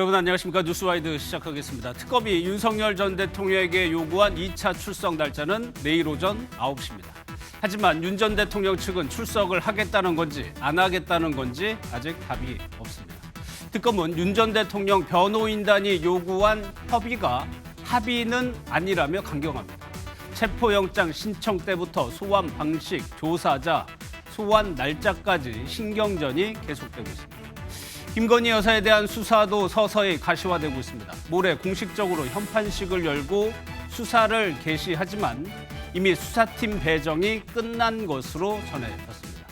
여러분 안녕하십니까. 뉴스와이드 시작하겠습니다. 특검이 윤석열 전 대통령에게 요구한 2차 출석 날짜는 내일 오전 9시입니다. 하지만 윤 전 대통령 측은 출석을 하겠다는 건지 안 하겠다는 건지 아직 답이 없습니다. 특검은 윤 전 대통령 변호인단이 요구한 협의가 합의는 아니라며 강경합니다. 체포영장 신청 때부터 소환 방식, 조사자, 소환 날짜까지 신경전이 계속되고 있습니다. 김건희 여사에 대한 수사도 서서히 가시화되고 있습니다. 모레 공식적으로 현판식을 열고 수사를 개시하지만 이미 수사팀 배정이 끝난 것으로 전해졌습니다.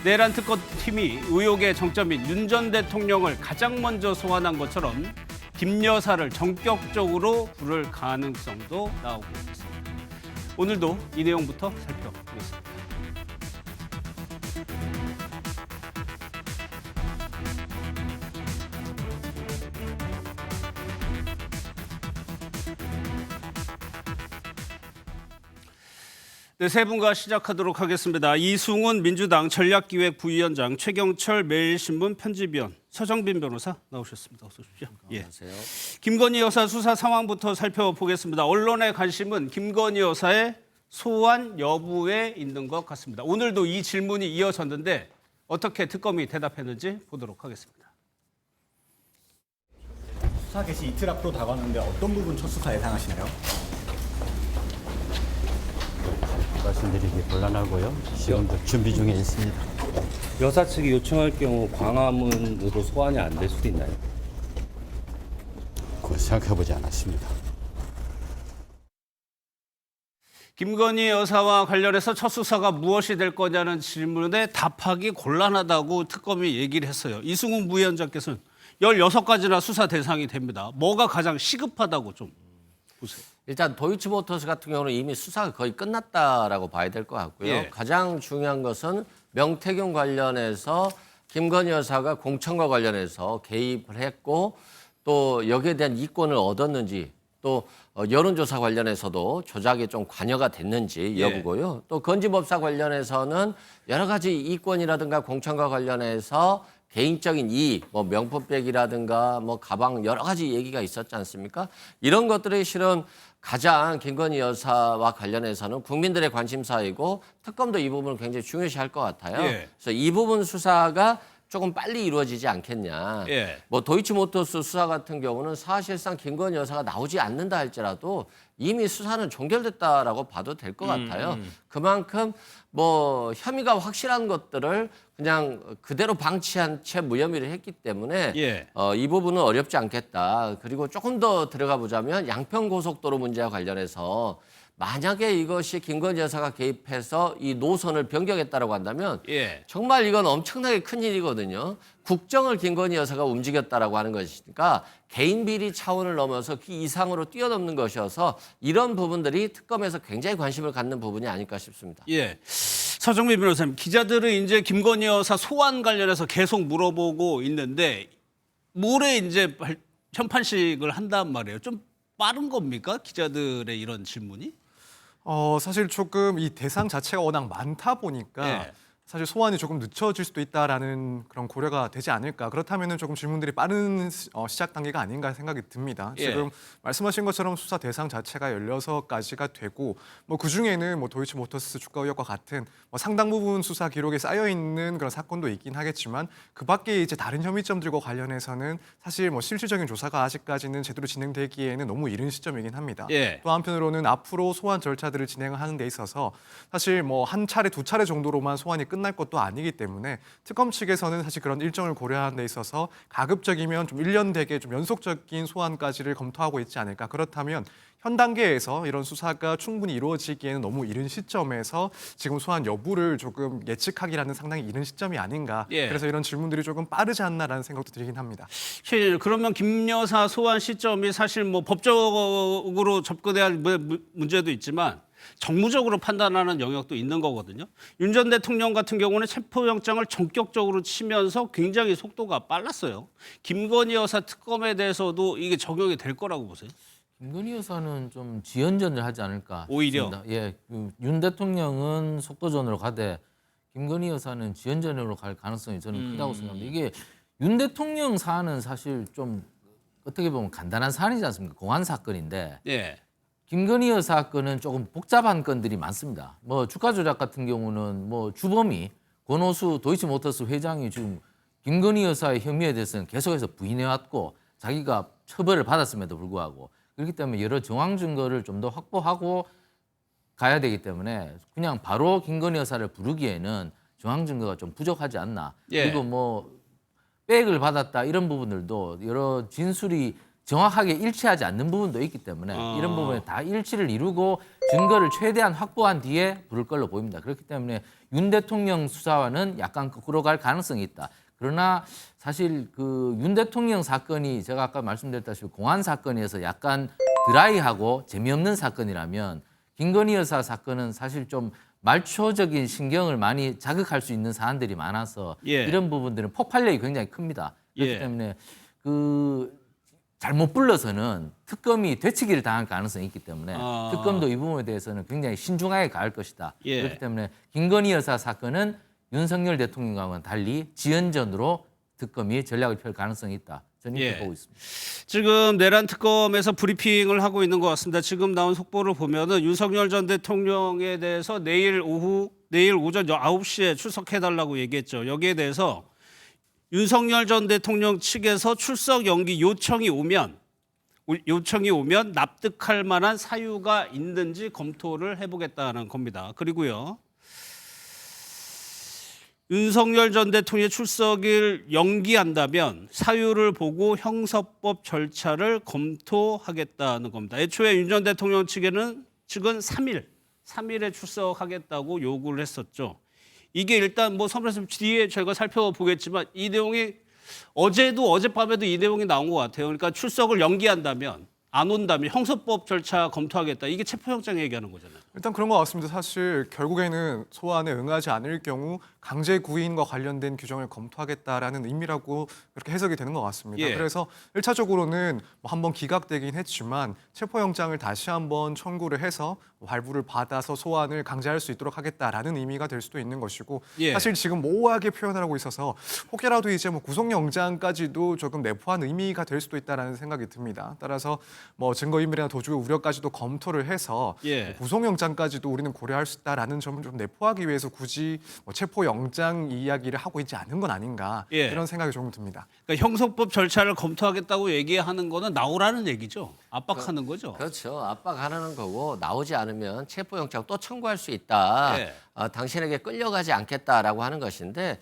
내란 특검팀이 의혹의 정점인 윤 전 대통령을 가장 먼저 소환한 것처럼 김 여사를 전격적으로 부를 가능성도 나오고 있습니다. 오늘도 이 내용부터 살펴보겠습니다. 네, 세 분과 시작하도록 하겠습니다. 이승훈 민주당 전략기획부위원장, 최경철 매일신문 편집위원, 서정빈 변호사 나오셨습니다. 어서 오십시오. 안녕하세요. 김건희 여사 수사 상황부터 살펴보겠습니다. 언론의 관심은 김건희 여사의 소환 여부에 있는 것 같습니다. 오늘도 이 질문이 이어졌는데 어떻게 특검이 대답했는지 보도록 하겠습니다. 수사 개시 이틀 앞으로 다가왔는데 어떤 부분 첫 수사 예상하시나요? 말씀드리기 곤란하고요. 지금도 준비 중에 있습니다. 여사 측이 요청할 경우 광화문으로 소환이 안 될 수도 있나요? 그걸 생각해보지 않았습니다. 김건희 여사와 관련해서 첫 수사가 무엇이 될 거냐는 질문에 답하기 곤란하다고 특검이 얘기를 했어요. 이승훈 부위원장께서는 16가지나 수사 대상이 됩니다. 뭐가 가장 시급하다고 좀 보세요. 일단 도이치모터스 같은 경우는 이미 수사가 거의 끝났다라고 봐야 될 것 같고요. 예. 가장 중요한 것은 명태균 관련해서 김건희 여사가 공천과 관련해서 개입을 했고 또 여기에 대한 이권을 얻었는지 또 여론조사 관련해서도 조작에 좀 관여가 됐는지 여부고요. 또 건지법사 관련해서는 여러 가지 이권이라든가 공천과 관련해서 개인적인 이익, 뭐 명품백이라든가 뭐 가방 여러 가지 얘기가 있었지 않습니까? 이런 것들이 실은 가장 김건희 여사와 관련해서는 국민들의 관심사이고 특검도 이 부분을 굉장히 중요시할 것 같아요. 예. 그래서 이 부분 수사가 조금 빨리 이루어지지 않겠냐. 예. 뭐 도이치모터스 수사 같은 경우는 사실상 김건희 여사가 나오지 않는다 할지라도 이미 수사는 종결됐다라고 봐도 될 것 같아요. 그만큼 뭐 혐의가 확실한 것들을 그냥 그대로 방치한 채 무혐의를 했기 때문에 예. 이 부분은 어렵지 않겠다. 그리고 조금 더 들어가 보자면 양평고속도로 문제와 관련해서 만약에 이것이 김건희 여사가 개입해서 이 노선을 변경했다라고 한다면 예. 정말 이건 엄청나게 큰 일이거든요. 국정을 김건희 여사가 움직였다라고 하는 것이니까 개인 비리 차원을 넘어서 그 이상으로 뛰어넘는 것이어서 이런 부분들이 특검에서 굉장히 관심을 갖는 부분이 아닐까 싶습니다. 예. 서정민 변호사님, 기자들은 이제 김건희 여사 소환 관련해서 계속 물어보고 있는데 모레 이제 현판식을 한단 말이에요. 좀 빠른 겁니까? 기자들의 이런 질문이? 사실 조금 이 대상 자체가 워낙 많다 보니까 예. 사실 소환이 조금 늦춰질 수도 있다라는 그런 고려가 되지 않을까. 그렇다면은 조금 질문들이 빠른 시작 단계가 아닌가 생각이 듭니다. 예. 지금 말씀하신 것처럼 수사 대상 자체가 16가지가 되고 뭐 그중에는 뭐 도이치모터스 주가 의혹과 같은 뭐 상당 부분 수사 기록에 쌓여 있는 그런 사건도 있긴 하겠지만 그 밖에 이제 다른 혐의점들과 관련해서는 사실 뭐 실질적인 조사가 아직까지는 제대로 진행되기에는 너무 이른 시점이긴 합니다. 예. 또 한편으로는 앞으로 소환 절차들을 진행하는 데 있어서 사실 뭐 한 차례, 두 차례 정도로만 소환이 끝날 것도 아니기 때문에 특검 측에서는 사실 그런 일정을 고려하는 데 있어서 가급적이면 좀 1년 되게 좀 연속적인 소환까지를 검토하고 있지 않을까. 그렇다면 현 단계에서 이런 수사가 충분히 이루어지기에는 너무 이른 시점에서 지금 소환 여부를 조금 예측하기라는 상당히 이른 시점이 아닌가. 예. 그래서 이런 질문들이 조금 빠르지 않나라는 생각도 들긴 합니다. 그러면 김 여사 소환 시점이 사실 뭐 법적으로 접근해야 할 문제도 있지만 정무적으로 판단하는 영역도 있는 거거든요. 윤 전 대통령 같은 경우는 체포영장을 전격적으로 치면서 굉장히 속도가 빨랐어요. 김건희 여사 특검에 대해서도 이게 적용이 될 거라고 보세요? 김건희 여사는 좀 지연전을 하지 않을까 오히려? 싶습니다. 예, 윤 대통령은 속도전으로 가되 김건희 여사는 지연전으로 갈 가능성이 저는 크다고 생각합니다. 이게 윤 대통령 사안은 사실 좀 어떻게 보면 간단한 사안이지 않습니까? 공안 사건인데 예. 김건희 여사 건은 조금 복잡한 건들이 많습니다. 뭐 주가 조작 같은 경우는 뭐 주범이 권오수 도이치모터스 회장이 지금 김건희 여사의 혐의에 대해서는 계속해서 부인해왔고 자기가 처벌을 받았음에도 불구하고 그렇기 때문에 여러 정황 증거를 좀 더 확보하고 가야 되기 때문에 그냥 바로 김건희 여사를 부르기에는 정황 증거가 좀 부족하지 않나. 예. 그리고 뭐 백을 받았다 이런 부분들도 여러 진술이 정확하게 일치하지 않는 부분도 있기 때문에 이런 부분에 다 일치를 이루고 증거를 최대한 확보한 뒤에 부를 걸로 보입니다. 그렇기 때문에 윤 대통령 수사와는 약간 거꾸로 갈 가능성이 있다. 그러나 사실 그 윤 대통령 사건이 제가 아까 말씀드렸다시피 공안 사건에서 약간 드라이하고 재미없는 사건이라면 김건희 여사 사건은 사실 좀 말초적인 신경을 많이 자극할 수 있는 사안들이 많아서 예. 이런 부분들은 폭발력이 굉장히 큽니다. 그렇기 예. 때문에 그 잘못 불러서는 특검이 되치기를 당할 가능성이 있기 때문에 특검도 이 부분에 대해서는 굉장히 신중하게 가할 것이다. 예. 그렇기 때문에 김건희 여사 사건은 윤석열 대통령과는 달리 지연전으로 특검이 전략을 펼 가능성이 있다. 저는 이렇게 예. 보고 있습니다. 지금 내란 특검에서 브리핑을 하고 있는 것 같습니다. 지금 나온 속보를 보면은 윤석열 전 대통령에 대해서 내일 오전 9시에 출석해달라고 얘기했죠. 여기에 대해서 윤석열 전 대통령 측에서 출석 연기 요청이 오면 납득할 만한 사유가 있는지 검토를 해보겠다는 겁니다. 그리고요. 윤석열 전 대통령의 출석을 연기한다면 사유를 보고 형사법 절차를 검토하겠다는 겁니다. 애초에 윤 전 대통령 측은 3일에 출석하겠다고 요구를 했었죠. 이게 일단 뭐 선배님 뒤에 저희가 살펴보겠지만 이 내용이 어젯밤에도 이 내용이 나온 것 같아요. 그러니까 출석을 연기한다면 안 온다면 형사법 절차 검토하겠다. 이게 체포영장 얘기하는 거잖아요. 일단 그런 것 같습니다. 사실 결국에는 소환에 응하지 않을 경우 강제 구인과 관련된 규정을 검토하겠다라는 의미라고 그렇게 해석이 되는 것 같습니다. 예. 그래서 1차적으로는 뭐 한번 기각되긴 했지만 체포영장을 다시 한번 청구를 해서 발부를 받아서 소환을 강제할 수 있도록 하겠다라는 의미가 될 수도 있는 것이고 예. 사실 지금 모호하게 표현을 하고 있어서 혹여라도 이제 뭐 구속영장까지도 조금 내포한 의미가 될 수도 있다라는 생각이 듭니다. 따라서 뭐 증거인멸이나 도주의 우려까지도 검토를 해서 예. 구속영장까지도 우리는 고려할 수 있다라는 점을 좀 내포하기 위해서 굳이 뭐 체포영장 이야기를 하고 있지 않은 건 아닌가 예. 이런 생각이 조금 듭니다. 그러니까 형사법 절차를 검토하겠다고 얘기하는 거는 나오라는 얘기죠. 압박하는 거죠. 그렇죠. 압박하는 거고 나오지 않으면 체포영장 또 청구할 수 있다. 예. 당신에게 끌려가지 않겠다라고 하는 것인데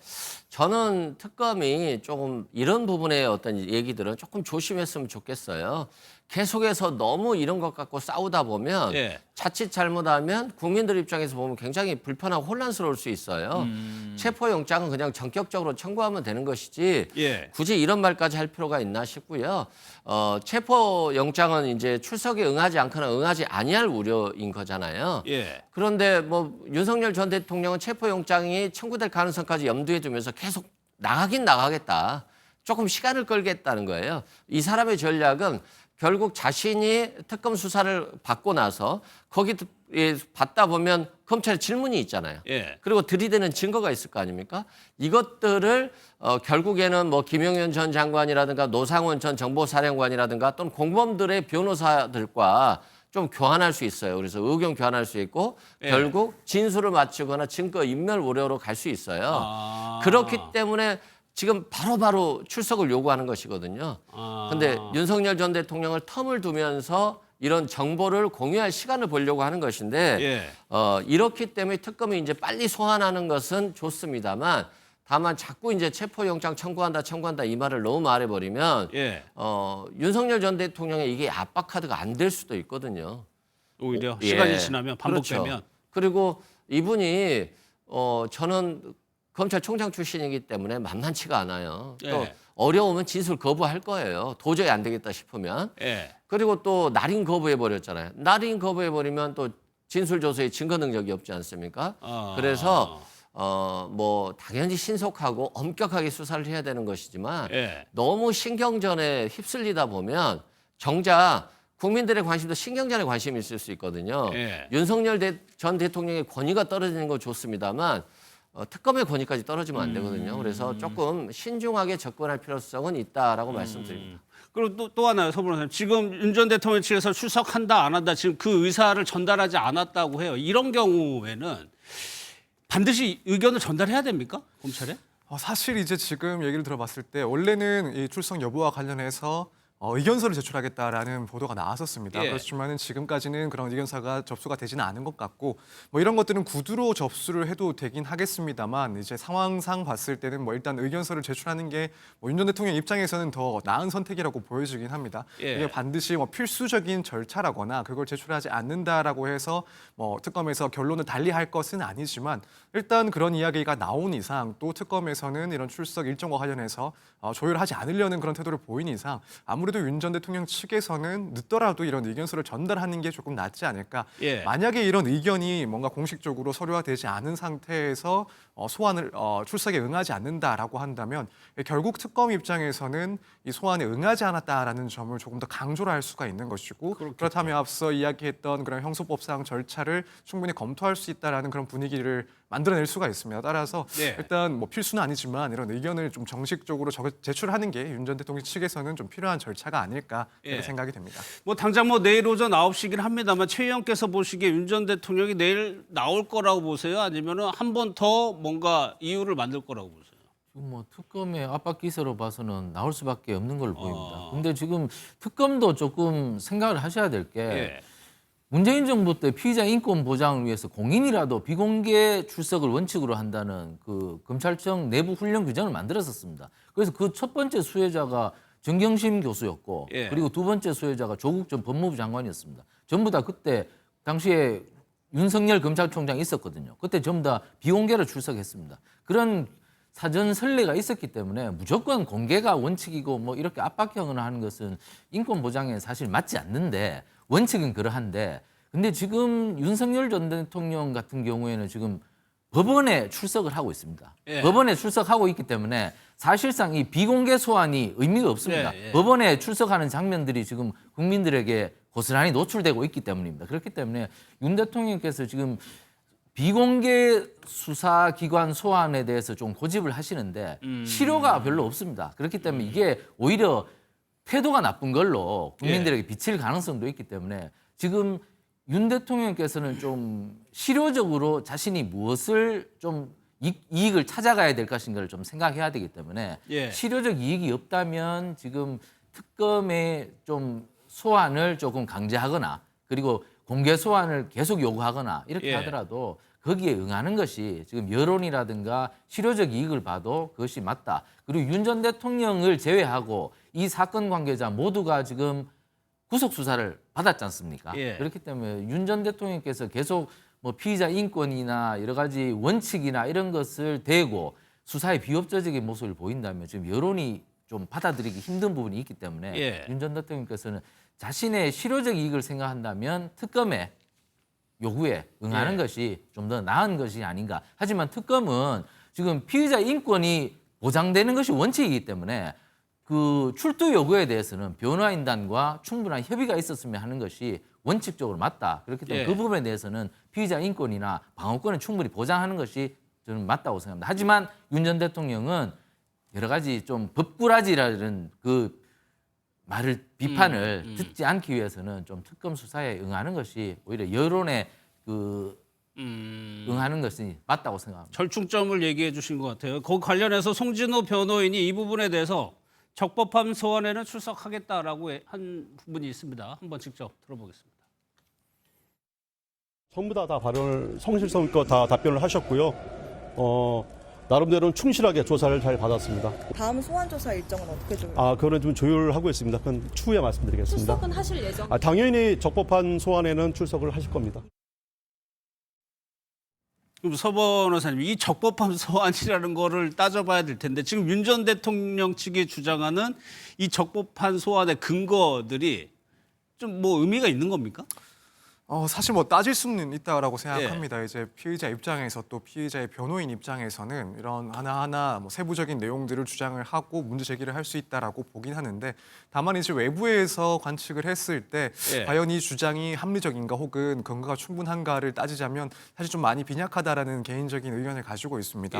저는 특검이 조금 이런 부분의 어떤 얘기들은 조금 조심했으면 좋겠어요. 계속해서 너무 이런 것 갖고 싸우다 보면 예. 자칫 잘못하면 국민들 입장에서 보면 굉장히 불편하고 혼란스러울 수 있어요. 체포영장은 그냥 전격적으로 청구하면 되는 것이지 예. 굳이 이런 말까지 할 필요가 있나 싶고요. 체포영장은 이제 출석에 응하지 않거나 응하지 아니할 우려인 거잖아요. 예. 그런데 뭐 윤석열 전 대통령은 체포영장이 청구될 가능성까지 염두에 두면서 계속 나가긴 나가겠다. 조금 시간을 끌겠다는 거예요. 이 사람의 전략은 결국 자신이 특검 수사를 받고 나서 거기 받다 보면 검찰에 질문이 있잖아요. 예. 그리고 들이대는 증거가 있을 거 아닙니까? 이것들을 결국에는 뭐 김용현 전 장관이라든가 노상원 전 정보사령관이라든가 또는 공범들의 변호사들과 좀 교환할 수 있어요. 그래서 의견 교환할 수 있고 예. 결국 진술을 맞추거나 증거 인멸 우려로 갈 수 있어요. 그렇기 때문에 지금 바로바로 출석을 요구하는 것이거든요. 그런데 윤석열 전 대통령을 텀을 두면서 이런 정보를 공유할 시간을 보려고 하는 것인데 예. 이렇기 때문에 특검이 이제 빨리 소환하는 것은 좋습니다만 다만 자꾸 이제 체포영장 청구한다 이 말을 너무 말해버리면 예. 윤석열 전 대통령의 이게 압박 카드가 안 될 수도 있거든요. 오히려 예. 시간이 지나면 반복되면 그렇죠. 그리고 이분이 저는 검찰총장 출신이기 때문에 만만치가 않아요. 또 예. 어려우면 진술 거부할 거예요. 도저히 안 되겠다 싶으면. 예. 그리고 또 날인 거부해버렸잖아요. 날인 거부해버리면 또 진술 조서에 증거 능력이 없지 않습니까? 그래서 뭐 당연히 신속하고 엄격하게 수사를 해야 되는 것이지만 예. 너무 신경전에 휩쓸리다 보면 정작 국민들의 관심도 신경전에 관심이 있을 수 있거든요. 예. 윤석열 전 대통령의 권위가 떨어지는 건 좋습니다만 특검의 권위까지 떨어지면 안 되거든요. 그래서 조금 신중하게 접근할 필요성은 있다라고 말씀드립니다. 그리고 또 하나요, 서 변호사님. 지금 윤 전 대통령 측에서 출석한다 안 한다 지금 그 의사를 전달하지 않았다고 해요. 이런 경우에는 반드시 의견을 전달해야 됩니까? 검찰에? 사실 이제 지금 얘기를 들어봤을 때 원래는 이 출석 여부와 관련해서 의견서를 제출하겠다라는 보도가 나왔었습니다. 예. 그렇지만은 지금까지는 그런 의견서가 접수가 되지는 않은 것 같고 뭐 이런 것들은 구두로 접수를 해도 되긴 하겠습니다만 이제 상황상 봤을 때는 뭐 일단 의견서를 제출하는 게 뭐 윤 전 대통령 입장에서는 더 나은 선택이라고 보여지긴 합니다. 예. 이게 반드시 뭐 필수적인 절차라거나 그걸 제출하지 않는다라고 해서 뭐 특검에서 결론을 달리할 것은 아니지만 일단 그런 이야기가 나온 이상 또 특검에서는 이런 출석 일정과 관련해서 조율하지 않으려는 그런 태도를 보인 이상 아무래도 윤 전 대통령 측에서는 늦더라도 이런 의견서를 전달하는 게 조금 낫지 않을까. 예. 만약에 이런 의견이 뭔가 공식적으로 서류화되지 않은 상태에서 소환을 출석에 응하지 않는다라고 한다면 결국 특검 입장에서는 이 소환에 응하지 않았다라는 점을 조금 더 강조를 할 수가 있는 것이고 그렇다면 앞서 이야기했던 그런 형소법상 절차를 충분히 검토할 수 있다라는 그런 분위기를 만들어낼 수가 있습니다. 따라서 예. 일단 뭐 필수는 아니지만 이런 의견을 좀 정식적으로 제출하는 게 윤 전 대통령 측에서는 좀 필요한 절차가 아닐까 이렇게 예. 생각이 됩니다. 뭐 당장 뭐 내일 오전 9시긴 합니다만 최 의원께서 보시기에 윤 전 대통령이 내일 나올 거라고 보세요? 아니면은 한 번 더 뭔가 이유를 만들 거라고 보세요? 지금 뭐 특검의 압박 기세로 봐서는 나올 수밖에 없는 걸로 보입니다. 어. 근데 지금 특검도 조금 생각을 하셔야 될 게 예. 문재인 정부 때 피의자 인권 보장을 위해서 공인이라도 비공개 출석을 원칙으로 한다는 그 검찰청 내부 훈련 규정을 만들었었습니다. 그래서 그 첫 번째 수혜자가 정경심 교수였고 예. 그리고 두 번째 수혜자가 조국 전 법무부 장관이었습니다. 전부 다 그때 당시에 윤석열 검찰총장이 있었거든요. 그때 전부 다 비공개로 출석했습니다. 그런 사전 선례가 있었기 때문에 무조건 공개가 원칙이고 뭐 이렇게 압박형을 하는 것은 인권 보장에 사실 맞지 않는데 원칙은 그러한데 근데 지금 윤석열 전 대통령 같은 경우에는 지금 법원에 출석을 하고 있습니다. 예. 법원에 출석하고 있기 때문에 사실상 이 비공개 소환이 의미가 없습니다. 예, 예. 법원에 출석하는 장면들이 지금 국민들에게 고스란히 노출되고 있기 때문입니다. 그렇기 때문에 윤 대통령께서 지금 비공개 수사기관 소환에 대해서 좀 고집을 하시는데 실효가 별로 없습니다. 그렇기 때문에 이게 오히려 태도가 나쁜 걸로 국민들에게 비칠 가능성도 있기 때문에 지금 윤 대통령께서는 좀 실효적으로 자신이 무엇을 좀 이익을 찾아가야 될 것인가를 좀 생각해야 되기 때문에 예. 실효적 이익이 없다면 지금 특검의 좀 소환을 조금 강제하거나 그리고 공개 소환을 계속 요구하거나 이렇게 예. 하더라도 거기에 응하는 것이 지금 여론이라든가 실효적 이익을 봐도 그것이 맞다. 그리고 윤 전 대통령을 제외하고 이 사건 관계자 모두가 지금 구속 수사를 받았지 않습니까? 예. 그렇기 때문에 윤 전 대통령께서 계속 뭐 피의자 인권이나 여러 가지 원칙이나 이런 것을 대고 수사에 비협조적인 모습을 보인다면 지금 여론이 좀 받아들이기 힘든 부분이 있기 때문에 예. 윤 전 대통령께서는 자신의 실효적 이익을 생각한다면 특검의 요구에 응하는 예. 것이 좀 더 나은 것이 아닌가. 하지만 특검은 지금 피의자 인권이 보장되는 것이 원칙이기 때문에 그 출두 요구에 대해서는 변호인단과 충분한 협의가 있었으면 하는 것이 원칙적으로 맞다. 그렇기 때문에 예. 그 부분에 대해서는 피의자 인권이나 방어권을 충분히 보장하는 것이 저는 맞다고 생각합니다. 하지만 윤 전 대통령은 여러 가지 좀 법꾸라지라는 그 말을 비판을 듣지 않기 위해서는 좀 특검 수사에 응하는 것이 오히려 여론에 그 응하는 것이 맞다고 생각합니다. 절충점을 얘기해 주신 것 같아요. 거기 관련해서 송진호 변호인이 이 부분에 대해서 적법함 소환에는 출석하겠다라고 한 부분이 있습니다. 한번 직접 들어보겠습니다. 전부 다 발언을 성실성껏 다 답변을 하셨고요. 나름대로는 충실하게 조사를 잘 받았습니다. 다음 소환 조사 일정은 어떻게 좀? 그거는 좀 조율하고 있습니다. 그건 추후에 말씀드리겠습니다. 출석은 하실 예정? 당연히 적법한 소환에는 출석을 하실 겁니다. 그럼 서 변호사님, 이 적법함 소환이라는 거를 따져봐야 될 텐데 지금 윤 전 대통령 측이 주장하는 이 적법한 소환의 근거들이 좀 뭐 의미가 있는 겁니까? 사실 뭐 따질 수는 있다라고 생각합니다. 이제 피의자 입장에서 또 피의자의 변호인 입장에서는 이런 하나하나 뭐 세부적인 내용들을 주장을 하고 문제 제기를 할 수 있다라고 보긴 하는데 다만 이제 외부에서 관측을 했을 때 과연 이 주장이 합리적인가 혹은 근거가 충분한가를 따지자면 사실 좀 많이 빈약하다라는 개인적인 의견을 가지고 있습니다.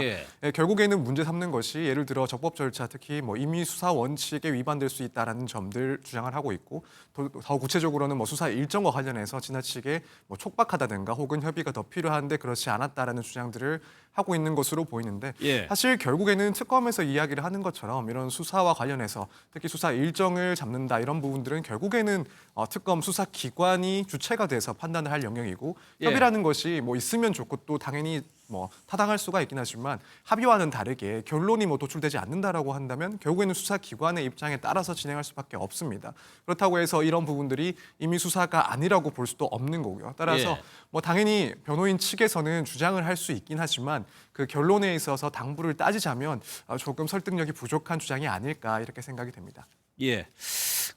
결국에는 문제 삼는 것이 예를 들어 적법 절차 특히 뭐 임의 수사 원칙에 위반될 수 있다라는 점들 주장을 하고 있고 더 구체적으로는 뭐 수사 일정과 관련해서 지나치게 뭐 촉박하다든가 혹은 협의가 더 필요한데 그렇지 않았다라는 주장들을 하고 있는 것으로 보이는데 사실 결국에는 특검에서 이야기를 하는 것처럼 이런 수사와 관련해서 특히 수사 일정을 잡는다 이런 부분들은 결국에는 특검 수사 기관이 주체가 돼서 판단을 할 영역이고 협의라는 것이 뭐 있으면 좋고 또 당연히 뭐 타당할 수가 있긴 하지만 합의와는 다르게 결론이 뭐 도출되지 않는다라고 한다면 결국에는 수사기관의 입장에 따라서 진행할 수밖에 없습니다. 그렇다고 해서 이런 부분들이 이미 수사가 아니라고 볼 수도 없는 거고요. 따라서 뭐 당연히 변호인 측에서는 주장을 할 수 있긴 하지만 그 결론에 있어서 당부를 따지자면 조금 설득력이 부족한 주장이 아닐까 이렇게 생각이 됩니다.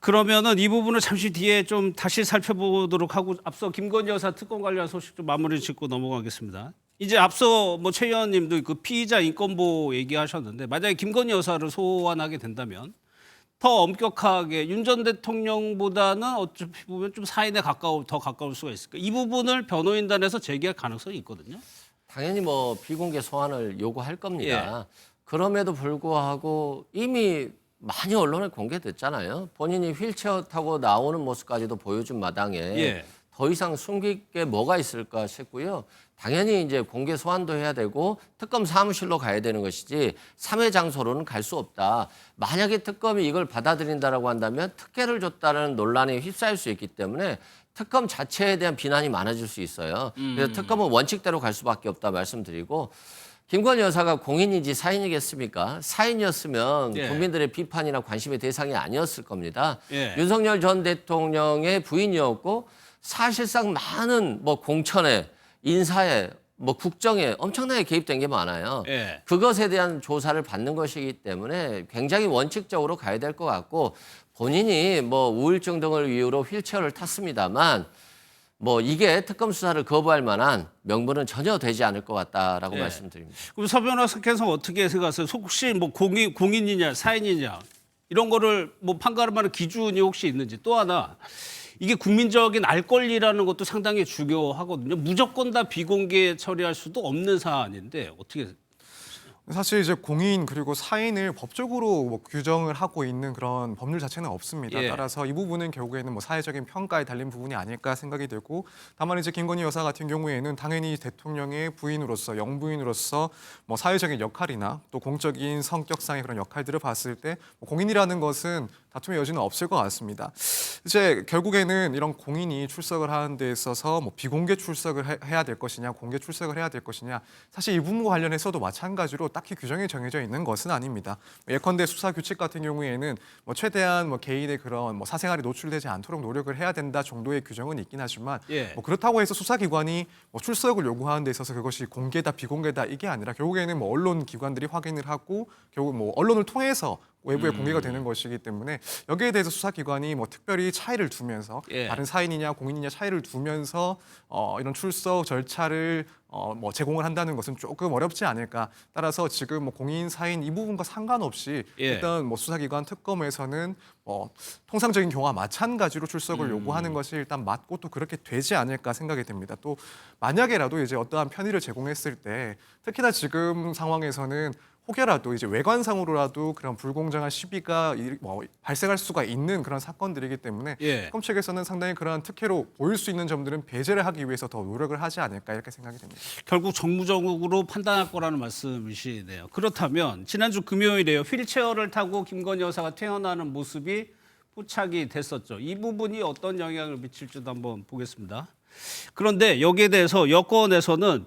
그러면은 이 부분을 잠시 뒤에 좀 다시 살펴보도록 하고 앞서 김건희 여사 특검 관련 소식 좀 마무리 짓고 넘어가겠습니다. 이제 앞서 뭐 최 의원님도 그 피의자 인권보 얘기하셨는데 만약에 김건희 여사를 소환하게 된다면 더 엄격하게 윤 전 대통령보다는 어차피 보면 좀 사인에 더 가까울 수가 있을까? 이 부분을 변호인단에서 제기할 가능성이 있거든요. 당연히 뭐 비공개 소환을 요구할 겁니다. 그럼에도 불구하고 이미 많이 언론에 공개됐잖아요. 본인이 휠체어 타고 나오는 모습까지도 보여준 마당에 더 이상 숨길 게 뭐가 있을까 싶고요. 당연히 이제 공개 소환도 해야 되고 특검 사무실로 가야 되는 것이지 3회 장소로는 갈 수 없다. 만약에 특검이 이걸 받아들인다라고 한다면 특혜를 줬다는 논란에 휩싸일 수 있기 때문에 특검 자체에 대한 비난이 많아질 수 있어요. 그래서 특검은 원칙대로 갈 수밖에 없다 말씀드리고 김건희 여사가 공인인지 사인이겠습니까? 사인이었으면 국민들의 비판이나 관심의 대상이 아니었을 겁니다. 윤석열 전 대통령의 부인이었고 사실상 많은 뭐 공천에 인사에 뭐 국정에 엄청나게 개입된 게 많아요. 그것에 대한 조사를 받는 것이기 때문에 굉장히 원칙적으로 가야 될 것 같고 본인이 뭐 우울증 등을 이유로 휠체어를 탔습니다만 뭐 이게 특검 수사를 거부할 만한 명분은 전혀 되지 않을 것 같다라고 말씀드립니다. 그럼 서 변호사께서 어떻게 생각하세요? 혹시 뭐 공인이냐 사인이냐 이런 거를 뭐 판가름하는 기준이 혹시 있는지 또 하나 이게 국민적인 알 권리라는 것도 상당히 중요하거든요. 무조건 다 비공개 처리할 수도 없는 사안인데 어떻게 사실 이제 공인 그리고 사인을 법적으로 뭐 규정을 하고 있는 그런 법률 자체는 없습니다. 따라서 이 부분은 결국에는 뭐 사회적인 평가에 달린 부분이 아닐까 생각이 되고 다만 이제 김건희 여사 같은 경우에는 당연히 대통령의 부인으로서 영부인으로서 뭐 사회적인 역할이나 또 공적인 성격상의 그런 역할들을 봤을 때 뭐 공인이라는 것은 다툼의 여지는 없을 것 같습니다. 이제 결국에는 이런 공인이 출석을 하는 데 있어서 뭐 비공개 출석을 해야 될 것이냐 공개 출석을 해야 될 것이냐 사실 이 부분과 관련해서도 마찬가지로 딱히 규정이 정해져 있는 것은 아닙니다. 예컨대 수사 규칙 같은 경우에는 뭐 최대한 뭐 개인의 그런 뭐 사생활이 노출되지 않도록 노력을 해야 된다 정도의 규정은 있긴 하지만 뭐 그렇다고 해서 수사기관이 뭐 출석을 요구하는 데 있어서 그것이 공개다 비공개다 이게 아니라 결국에는 뭐 언론 기관들이 확인을 하고 결국 뭐 언론을 통해서 외부에 공개가 되는 것이기 때문에 여기에 대해서 수사기관이 뭐 특별히 차이를 두면서 다른 사인이냐 공인이냐 차이를 두면서 이런 출석 절차를 뭐 제공을 한다는 것은 조금 어렵지 않을까. 따라서 지금 뭐 공인 사인 이 부분과 상관없이 일단 뭐 수사기관 특검에서는 뭐 통상적인 경우와 마찬가지로 출석을 요구하는 것이 일단 맞고 또 그렇게 되지 않을까 생각이 됩니다. 또 만약에라도 이제 어떠한 편의를 제공했을 때 특히나 지금 상황에서는 혹여라도 이제 외관상으로라도 그런 불공정한 시비가 뭐 발생할 수가 있는 그런 사건들이기 때문에 특검 측에서는 상당히 그런 특혜로 보일 수 있는 점들은 배제를 하기 위해서 더 노력을 하지 않을까 이렇게 생각이 됩니다. 결국 정무적으로 판단할 거라는 말씀이시네요. 그렇다면 지난주 금요일에요. 휠체어를 타고 김건희 여사가 퇴원하는 모습이 포착이 됐었죠. 이 부분이 어떤 영향을 미칠지도 한번 보겠습니다. 그런데 여기에 대해서 여권에서는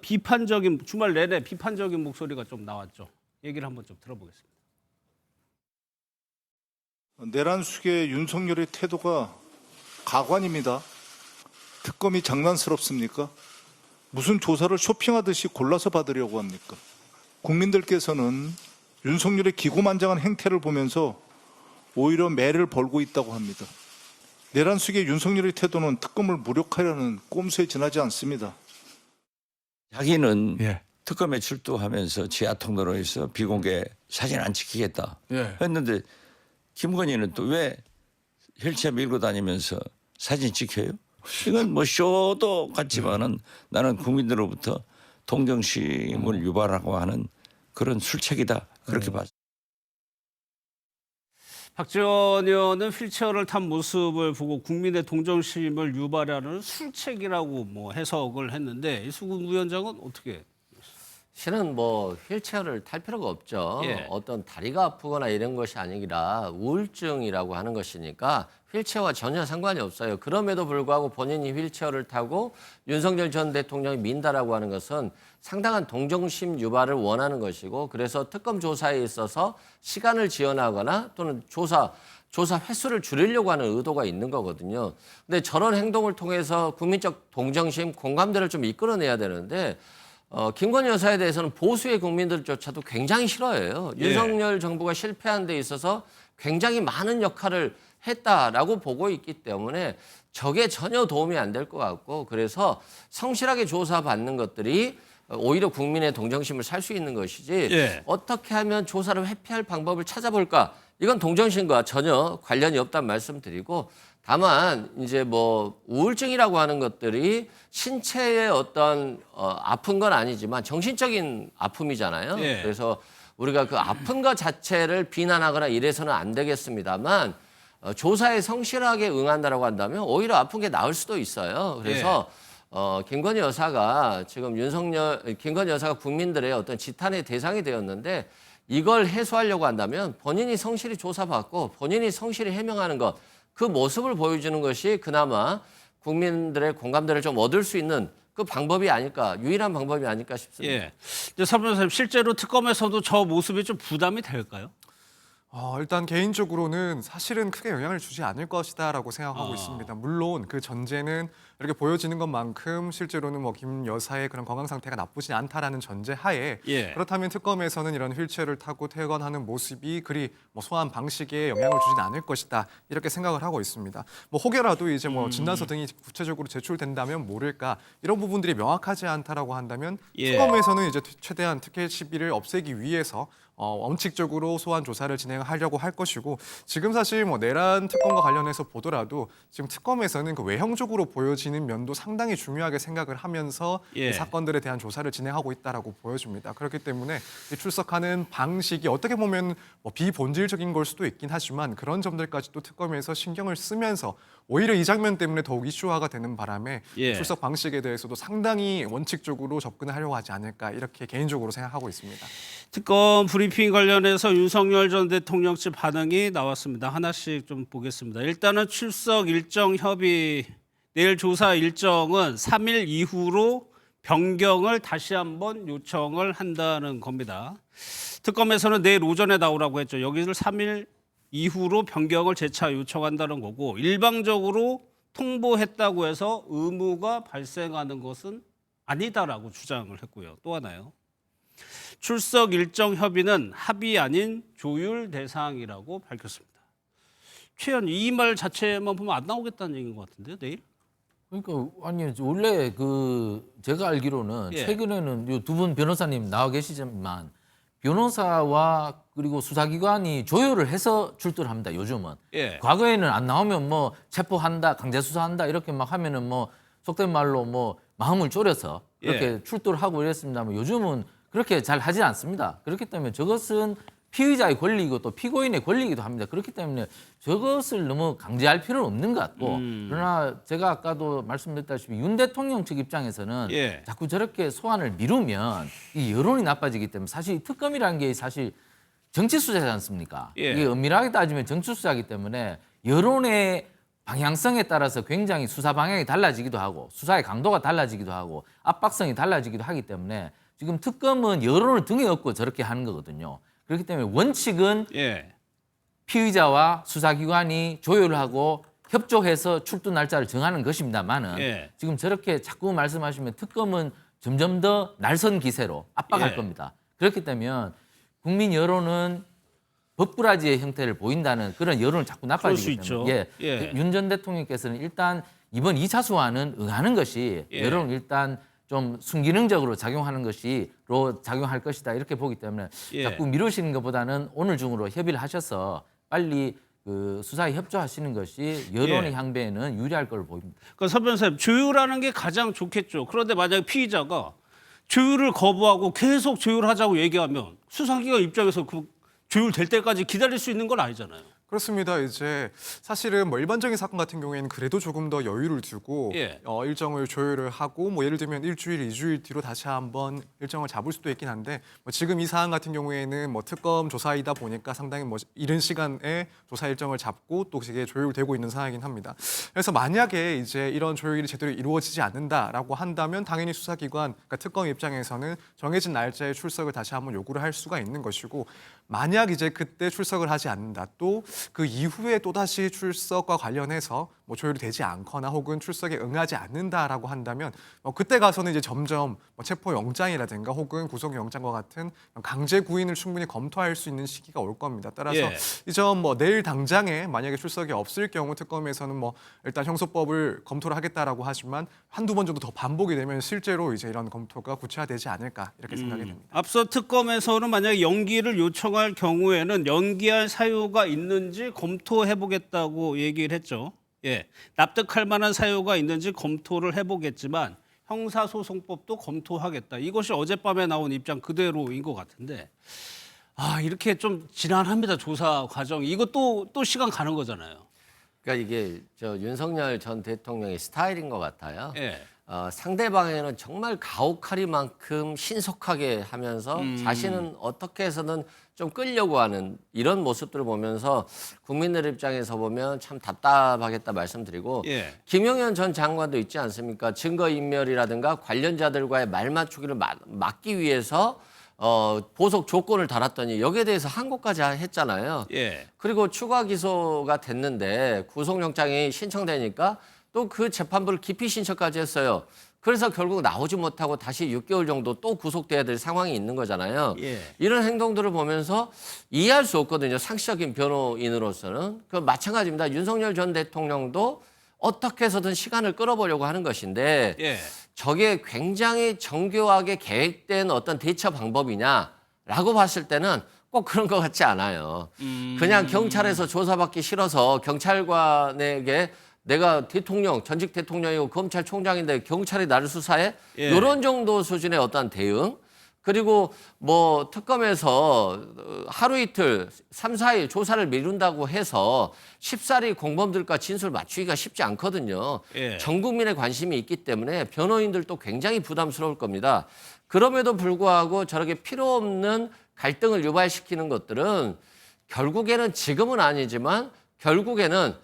주말 내내 비판적인 목소리가 좀 나왔죠. 얘기를 한번 좀 들어보겠습니다. 내란 수계 윤석열의 태도가 가관입니다. 특검이 장난스럽습니까? 무슨 조사를 쇼핑하듯이 골라서 받으려고 합니까? 국민들께서는 윤석열의 기고만장한 행태를 보면서 오히려 매를 벌고 있다고 합니다. 내란 수계 윤석열의 태도는 특검을 무력화하려는 꼼수에 지나지 않습니다. 자기는 예. 특검에 출두하면서 지하 통로에서 비공개 사진 안 찍히겠다 예. 했는데 김건희는 또 왜 휠체어 밀고 다니면서 사진 찍혀요? 이건 뭐 쇼도 같지만은 나는 국민들로부터 동정심을 유발하고 하는 그런 술책이다 그렇게 봤습니다. 박지원 의원은 휠체어를 탄 모습을 보고 국민의 동정심을 유발하는 술책이라고 뭐 해석을 했는데 이수근 위원장은 어떻게? 실은 뭐 휠체어를 탈 필요가 없죠. 예. 어떤 다리가 아프거나 이런 것이 아니라 우울증이라고 하는 것이니까 휠체어와 전혀 상관이 없어요. 그럼에도 불구하고 본인이 휠체어를 타고 윤석열 전 대통령이 민다라고 하는 것은 상당한 동정심 유발을 원하는 것이고 그래서 특검 조사에 있어서 시간을 지연하거나 또는 조사 횟수를 줄이려고 하는 의도가 있는 거거든요. 근데 저런 행동을 통해서 국민적 동정심, 공감대를 좀 이끌어내야 되는데 김건희 여사에 대해서는 보수의 국민들조차도 굉장히 싫어해요. 예. 윤석열 정부가 실패한 데 있어서 굉장히 많은 역할을 했다라고 보고 있기 때문에 저게 전혀 도움이 안 될 것 같고 그래서 성실하게 조사받는 것들이 오히려 국민의 동정심을 살 수 있는 것이지 예. 어떻게 하면 조사를 회피할 방법을 찾아볼까? 이건 동정심과 전혀 관련이 없다는 말씀드리고 다만 이제 뭐 우울증이라고 하는 것들이 신체의 어떤 아픈 건 아니지만 정신적인 아픔이잖아요. 예. 그래서 우리가 그 아픈 것 자체를 비난하거나 이래서는 안 되겠습니다만 조사에 성실하게 응한다라고 한다면 오히려 아픈 게 나을 수도 있어요. 그래서 김건희 여사가 지금 김건희 여사가 국민들의 어떤 지탄의 대상이 되었는데 이걸 해소하려고 한다면 본인이 성실히 조사받고 본인이 성실히 해명하는 것 그 모습을 보여주는 것이 그나마 국민들의 공감대를 좀 얻을 수 있는 그 방법이 아닐까, 유일한 방법이 아닐까 싶습니다. 예. 이제 서 변호사님 실제로 특검에서도 저 모습이 좀 부담이 될까요? 일단 개인적으로는 사실은 크게 영향을 주지 않을 것이다라고 생각하고 있습니다. 물론 그 전제는 이렇게 보여지는 것만큼 실제로는 뭐 김 여사의 그런 건강 상태가 나쁘지 않다라는 전제 하에 예. 그렇다면 특검에서는 이런 휠체어를 타고 퇴근하는 모습이 그리 뭐 소환 방식에 영향을 주진 않을 것이다 이렇게 생각을 하고 있습니다. 뭐 혹여라도 이제 뭐 진단서 등이 구체적으로 제출된다면 모를까 이런 부분들이 명확하지 않다라고 한다면 예. 특검에서는 이제 최대한 특혜 시비를 없애기 위해서 원칙적으로 소환 조사를 진행하려고 할 것이고 지금 사실 뭐 내란 특검과 관련해서 보더라도 지금 특검에서는 그 외형적으로 보여지는 면도 상당히 중요하게 생각을 하면서 예. 이 사건들에 대한 조사를 진행하고 있다라고 보여집니다. 그렇기 때문에 이 출석하는 방식이 어떻게 보면 뭐 비본질적인 걸 수도 있긴 하지만 그런 점들까지도 특검에서 신경을 쓰면서 오히려 이 장면 때문에 더욱 이슈화가 되는 바람에 예. 출석 방식에 대해서도 상당히 원칙적으로 접근을 하려고 하지 않을까 이렇게 개인적으로 생각하고 있습니다. 특검 브리핑 관련해서 윤석열 전 대통령 측 반응이 나왔습니다. 하나씩 좀 보겠습니다. 일단은 출석 일정 협의, 내일 조사 일정은 3일 이후로 변경을 다시 한번 요청을 한다는 겁니다. 특검에서는 내일 오전에 나오라고 했죠. 여기를 3일 이후로 변경을 재차 요청한다는 거고 일방적으로 통보했다고 해서 의무가 발생하는 것은 아니다라고 주장을 했고요. 또 하나요. 출석 일정 협의는 합의 아닌 조율 대상이라고 밝혔습니다. 최현 이 말 자체만 보면 안 나오겠다는 얘기인 것 같은데요, 내일? 그러니까 아니 원래 그 제가 알기로는 예. 최근에는 두 분 변호사님 나와 계시지만 변호사와 그리고 수사기관이 조율을 해서 출두를 합니다. 요즘은. 예. 과거에는 안 나오면 뭐 체포한다, 강제 수사한다 이렇게 막 하면은 뭐 속된 말로 뭐 마음을 졸여서 이렇게 출두를 하고 이랬습니다만 요즘은 그렇게 잘 하지 않습니다. 그렇기 때문에 저것은 피의자의 권리이고 또 피고인의 권리이기도 합니다. 그렇기 때문에 저것을 너무 강제할 필요는 없는 것 같고 그러나 제가 아까도 말씀드렸다시피 윤 대통령 측 입장에서는 예. 자꾸 저렇게 소환을 미루면 이 여론이 나빠지기 때문에 사실 특검이라는 게 사실 정치 수사지 않습니까? 예. 이게 엄밀하게 따지면 정치 수사이기 때문에 여론의 방향성에 따라서 굉장히 수사 방향이 달라지기도 하고 수사의 강도가 달라지기도 하고 압박성이 달라지기도 하기 때문에 지금 특검은 여론을 등에 업고 저렇게 하는 거거든요. 그렇기 때문에 원칙은 예. 피의자와 수사기관이 조율을 하고 협조해서 출두 날짜를 정하는 것입니다만은 예. 지금 저렇게 자꾸 말씀하시면 특검은 점점 더 날선 기세로 압박할 예. 겁니다. 그렇기 때문에 국민 여론은 법꾸라지의 형태를 보인다는 그런 여론을 자꾸 나빠지기 그럴 수 때문에 있죠. 예. 윤 전 대통령께서는 일단 이번 2차 소환은 응하는 것이 예. 여론을 일단 좀 순기능적으로 작용하는 것이로 작용할 것이다 이렇게 보기 때문에 예. 자꾸 미루시는 것보다는 오늘 중으로 협의를 하셔서 빨리 그 수사에 협조하시는 것이 여론의 예. 향배에는 유리할 걸로 보입니다. 그러니까 서 변호사님 조율하는 게 가장 좋겠죠. 그런데 만약에 피의자가 조율을 거부하고 계속 조율하자고 얘기하면 수사기관 입장에서 그 조율될 때까지 기다릴 수 있는 건 아니잖아요. 그렇습니다. 이제 사실은 뭐 일반적인 사건 같은 경우에는 그래도 조금 더 여유를 두고 예. 일정을 조율을 하고 뭐 예를 들면 일주일, 2주일 뒤로 다시 한번 일정을 잡을 수도 있긴 한데 뭐 지금 이 사안 같은 경우에는 뭐 특검 조사이다 보니까 상당히 뭐 이른 시간에 조사 일정을 잡고 또 그게 조율되고 있는 상황이긴 합니다. 그래서 만약에 이제 이런 조율이 제대로 이루어지지 않는다라고 한다면 당연히 수사기관, 그러니까 특검 입장에서는 정해진 날짜에 출석을 다시 한번 요구를 할 수가 있는 것이고 만약 이제 그때 출석을 하지 않는다 또 그 이후에 또다시 출석과 관련해서 뭐 조율이 되지 않거나 혹은 출석에 응하지 않는다라고 한다면 그때 가서는 이제 점점 뭐 체포영장이라든가 혹은 구속영장과 같은 강제 구인을 충분히 검토할 수 있는 시기가 올 겁니다. 따라서 예. 이제 뭐 내일 당장에 만약에 출석이 없을 경우 특검에서는 뭐 일단 형소법을 검토를 하겠다라고 하지만 한두 번 정도 더 반복이 되면 실제로 이제 이런 검토가 구체화되지 않을까 이렇게 생각이 됩니다. 앞서 특검에서는 만약에 연기를 요청할 경우에는 연기할 사유가 있는지 검토해보겠다고 얘기를 했죠. 예, 납득할 만한 사유가 있는지 검토를 해보겠지만 형사소송법도 검토하겠다. 이것이 어젯밤에 나온 입장 그대로인 것 같은데 이렇게 좀 지난합니다. 조사 과정. 이거 또 시간 가는 거잖아요. 그러니까 이게 저 윤석열 전 대통령의 스타일인 것 같아요. 예. 상대방에는 정말 가혹하리만큼 신속하게 하면서 자신은 어떻게 해서든 좀 끌려고 하는 이런 모습들을 보면서 국민들 입장에서 보면 참 답답하겠다 말씀드리고 예. 김용현 전 장관도 있지 않습니까? 증거인멸이라든가 관련자들과의 말맞추기를 막기 위해서 보석 조건을 달았더니 여기에 대해서 항고까지 했잖아요. 예. 그리고 추가 기소가 됐는데 구속영장이 신청되니까 또 그 재판부를 기피 신청까지 했어요. 그래서 결국 나오지 못하고 다시 6개월 정도 또 구속돼야 될 상황이 있는 거잖아요. 예. 이런 행동들을 보면서 이해할 수 없거든요. 상식적인 변호인으로서는. 그 마찬가지입니다. 윤석열 전 대통령도 어떻게 해서든 시간을 끌어보려고 하는 것인데 예. 저게 굉장히 정교하게 계획된 어떤 대처 방법이냐라고 봤을 때는 꼭 그런 것 같지 않아요. 그냥 경찰에서 조사받기 싫어서 경찰관에게 내가 대통령, 전직 대통령이고 검찰총장인데 경찰이 나를 수사해? 예. 이런 정도 수준의 어떤 대응. 그리고 뭐 특검에서 하루 이틀, 3, 4일 조사를 미룬다고 해서 쉽사리 공범들과 진술 맞추기가 쉽지 않거든요. 예. 전 국민의 관심이 있기 때문에 변호인들도 굉장히 부담스러울 겁니다. 그럼에도 불구하고 저렇게 필요 없는 갈등을 유발시키는 것들은 결국에는 지금은 아니지만 결국에는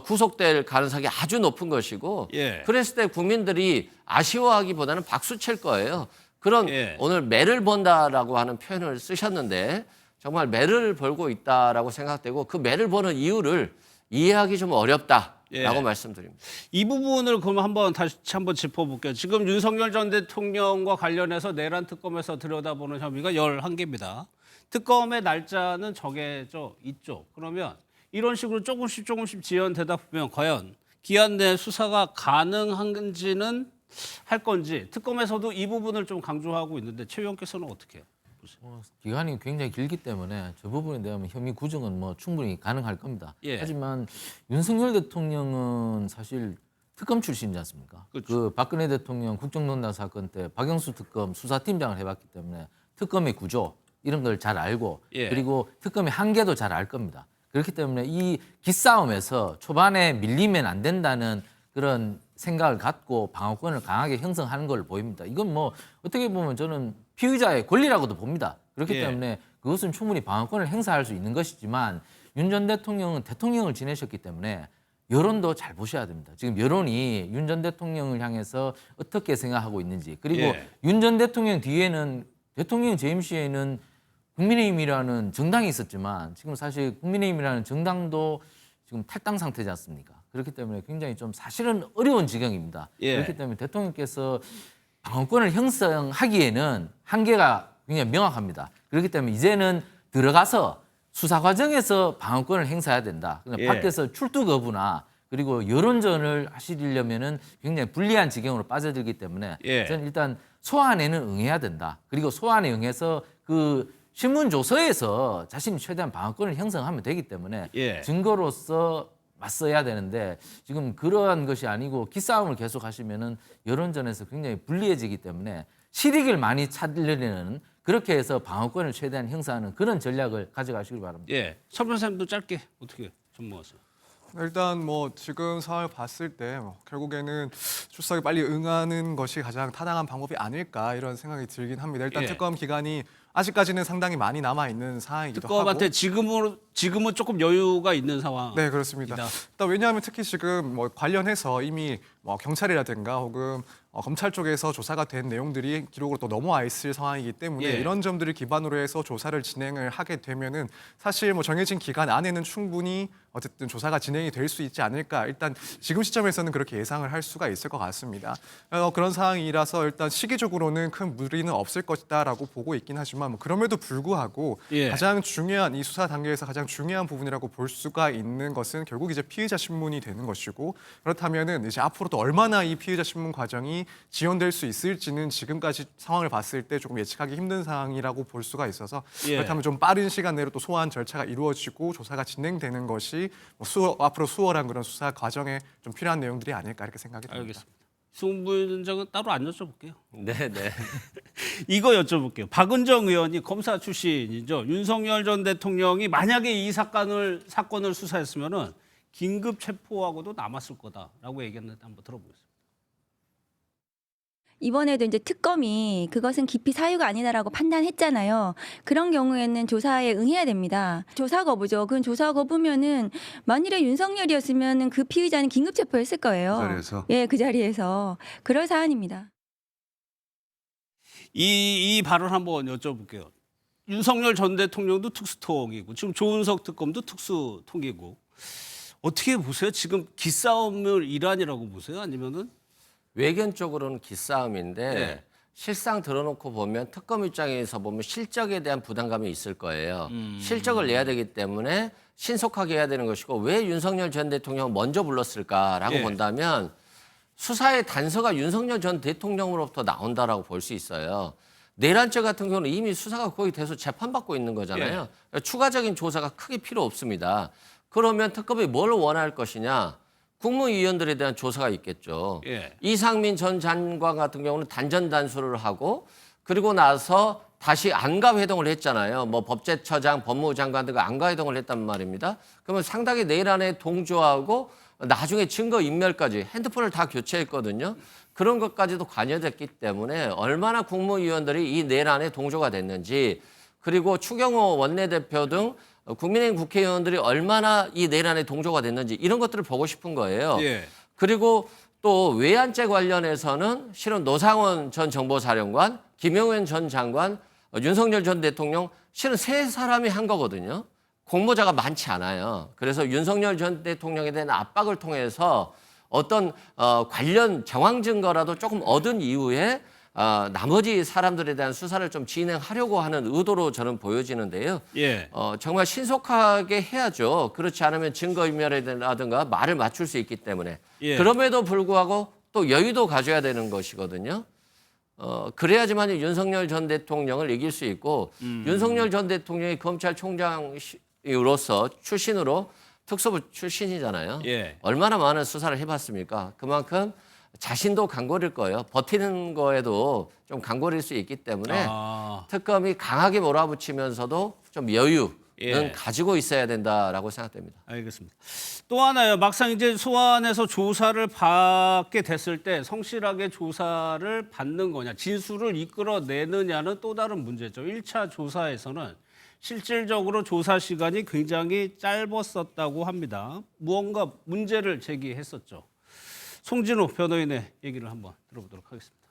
구속될 가능성이 아주 높은 것이고 예. 그랬을 때 국민들이 아쉬워하기보다는 박수 칠 거예요. 그런 예. 오늘 매를 번다라고 하는 표현을 쓰셨는데 정말 매를 벌고 있다라고 생각되고 그 매를 버는 이유를 이해하기 좀 어렵다라고 예. 말씀드립니다. 이 부분을 그럼 다시 한번 짚어볼게요. 지금 윤석열 전 대통령과 관련해서 내란 특검에서 들여다보는 혐의가 11개입니다. 특검의 날짜는 정해져 있죠. 그러면 이런 식으로 조금씩 지연되다 보면 과연 기한 내 수사가 가능한지는 할 건지 특검에서도 이 부분을 좀 강조하고 있는데 최 의원께서는 어떻게 보세요? 기간이 굉장히 길기 때문에 저 부분에 대한 혐의 구정은 뭐 충분히 가능할 겁니다. 예. 하지만 윤석열 대통령은 사실 특검 출신이지 않습니까? 그렇죠. 그 박근혜 대통령 국정농단 사건 때 박영수 특검 수사팀장을 해봤기 때문에 특검의 구조 이런 걸 잘 알고 예. 그리고 특검의 한계도 잘 알 겁니다. 그렇기 때문에 이 기싸움에서 초반에 밀리면 안 된다는 그런 생각을 갖고 방어권을 강하게 형성하는 걸 보입니다. 이건 뭐 어떻게 보면 저는 피의자의 권리라고도 봅니다. 그렇기 예. 때문에 그것은 충분히 방어권을 행사할 수 있는 것이지만 윤 전 대통령은 대통령을 지내셨기 때문에 여론도 잘 보셔야 됩니다. 지금 여론이 윤 전 대통령을 향해서 어떻게 생각하고 있는지 그리고 예. 윤 전 대통령 뒤에는 대통령 재임 시에는 국민의힘이라는 정당이 있었지만 지금 사실 국민의힘이라는 정당도 지금 탈당 상태지 않습니까? 그렇기 때문에 굉장히 좀 사실은 어려운 지경입니다. 예. 그렇기 때문에 대통령께서 방어권을 형성하기에는 한계가 굉장히 명확합니다. 그렇기 때문에 이제는 들어가서 수사 과정에서 방어권을 행사해야 된다. 예. 밖에서 출두 거부나 그리고 여론전을 하시려면은 굉장히 불리한 지경으로 빠져들기 때문에 예. 저는 일단 소환에는 응해야 된다. 그리고 소환에 응해서 그 신문 조서에서 자신이 최대한 방어권을 형성하면 되기 때문에 예. 증거로서 맞서야 되는데 지금 그러한 것이 아니고 기싸움을 계속 하시면은 여론전에서 굉장히 불리해지기 때문에 실익을 많이 찾으려는 그렇게 해서 방어권을 최대한 형성하는 그런 전략을 가져가시길 바랍니다. 예. 서 변호사님도 짧게 어떻게 전무하세요? 일단 뭐 지금 상황을 봤을 때 결국에는 출석에 빨리 응하는 것이 가장 타당한 방법이 아닐까 이런 생각이 들긴 합니다. 일단 예. 특검 기간이 아직까지는 상당히 많이 남아 있는 상황이기도 하고. 특검한테 지금은 조금 여유가 있는 상황. 네, 그렇습니다. 일단 왜냐하면 특히 지금 뭐 관련해서 이미 뭐 경찰이라든가 혹은 검찰 쪽에서 조사가 된 내용들이 기록으로 또 넘어와 있을 상황이기 때문에 예. 이런 점들을 기반으로 해서 조사를 진행을 하게 되면은 사실 뭐 정해진 기간 안에는 충분히 어쨌든 조사가 진행이 될 수 있지 않을까. 일단 지금 시점에서는 그렇게 예상을 할 수가 있을 것 같습니다. 그런 상황이라서 일단 시기적으로는 큰 무리는 없을 것이다라고 보고 있긴 하지만 뭐 그럼에도 불구하고 예. 가장 중요한 이 수사 단계에서 가장 중요한 부분이라고 볼 수가 있는 것은 결국 이제 피의자 신문이 되는 것이고 그렇다면은 이제 앞으로 또 얼마나 이 피의자 신문 과정이 지연될 수 있을지는 지금까지 상황을 봤을 때 조금 예측하기 힘든 상황이라고 볼 수가 있어서 예. 그렇다면 좀 빠른 시간 내로 또 소환 절차가 이루어지고 조사가 진행되는 것이 뭐 앞으로 수월한 그런 수사 과정에 좀 필요한 내용들이 아닐까 이렇게 생각이 듭니다. 알겠습니다. 송부위원장은 따로 안 여쭤볼게요. 네, 네. 이거 여쭤볼게요. 박은정 의원이 검사 출신이죠. 윤석열 전 대통령이 만약에 이 사건을 수사했으면은 긴급 체포하고도 남았을 거다라고 얘기했는데 한번 들어보겠습니다. 이번에도 이제 특검이 그것은 기피 사유가 아니다라고 판단했잖아요. 그런 경우에는 조사에 응해야 됩니다. 조사 거부죠. 그 조사 거부면은 만일에 윤석열이었으면은 그 피의자는 긴급 체포했을 거예요. 그 자리에서? 예, 그 자리에서. 그럴 사안입니다. 이 발언 한번 여쭤볼게요. 윤석열 전 대통령도 특수통이고 지금 조은석 특검도 특수통이고 어떻게 보세요? 지금 기싸움을 일환이라고 보세요? 아니면은 외견적으로는 기싸움인데 네. 실상 들어놓고 보면 특검 입장에서 보면 실적에 대한 부담감이 있을 거예요. 실적을 내야 되기 때문에 신속하게 해야 되는 것이고 왜 윤석열 전 대통령 먼저 불렀을까라고 예. 본다면 수사의 단서가 윤석열 전 대통령으로부터 나온다라고 볼 수 있어요. 내란죄 같은 경우는 이미 수사가 거의 돼서 재판받고 있는 거잖아요. 추가적인 조사가 크게 필요 없습니다. 그러면 특검이 뭘 원할 것이냐? 국무위원들에 대한 조사가 있겠죠. 예. 이상민 전 장관 같은 경우는 단전 단수를 하고 그리고 나서 다시 안가 회동을 했잖아요. 뭐 법제처장, 법무부 장관 등과 안가 회동을 했단 말입니다. 그러면 상당히 내란에 동조하고 나중에 증거 인멸까지 핸드폰을 다 교체했거든요. 그런 것까지도 관여됐기 때문에 얼마나 국무위원들이 이 내란에 동조가 됐는지 그리고 추경호 원내대표 등 국민의힘 국회의원들이 얼마나 이 내란에 동조가 됐는지 이런 것들을 보고 싶은 거예요. 예. 그리고 또 외환죄 관련해서는 실은 노상원 전 정보사령관, 김용현 전 장관, 윤석열 전 대통령 실은 세 사람이 한 거거든요. 공모자가 많지 않아요. 그래서 윤석열 전 대통령에 대한 압박을 통해서 어떤 관련 정황 증거라도 조금 얻은 이후에 나머지 사람들에 대한 수사를 좀 진행하려고 하는 의도로 저는 보여지는데요. 예. 정말 신속하게 해야죠. 그렇지 않으면 증거인멸이라든가 말을 맞출 수 있기 때문에. 예. 그럼에도 불구하고 또 여유도 가져야 되는 것이거든요. 그래야지만 윤석열 전 대통령을 이길 수 있고 윤석열 전 대통령이 검찰총장으로서 출신으로 특수부 출신이잖아요. 예. 얼마나 많은 수사를 해봤습니까? 그만큼 자신도 강골일 거예요. 버티는 거에도 좀 강골일 수 있기 때문에 특검이 강하게 몰아붙이면서도 좀 여유는 예. 가지고 있어야 된다라고 생각됩니다. 알겠습니다. 또 하나요. 막상 이제 소환해서 조사를 받게 됐을 때 성실하게 조사를 받는 거냐, 진술을 이끌어내느냐는 또 다른 문제죠. 1차 조사에서는 실질적으로 조사 시간이 굉장히 짧았었다고 합니다. 무언가 문제를 제기했었죠. 송진우 변호인의 얘기를 한번 들어보도록 하겠습니다.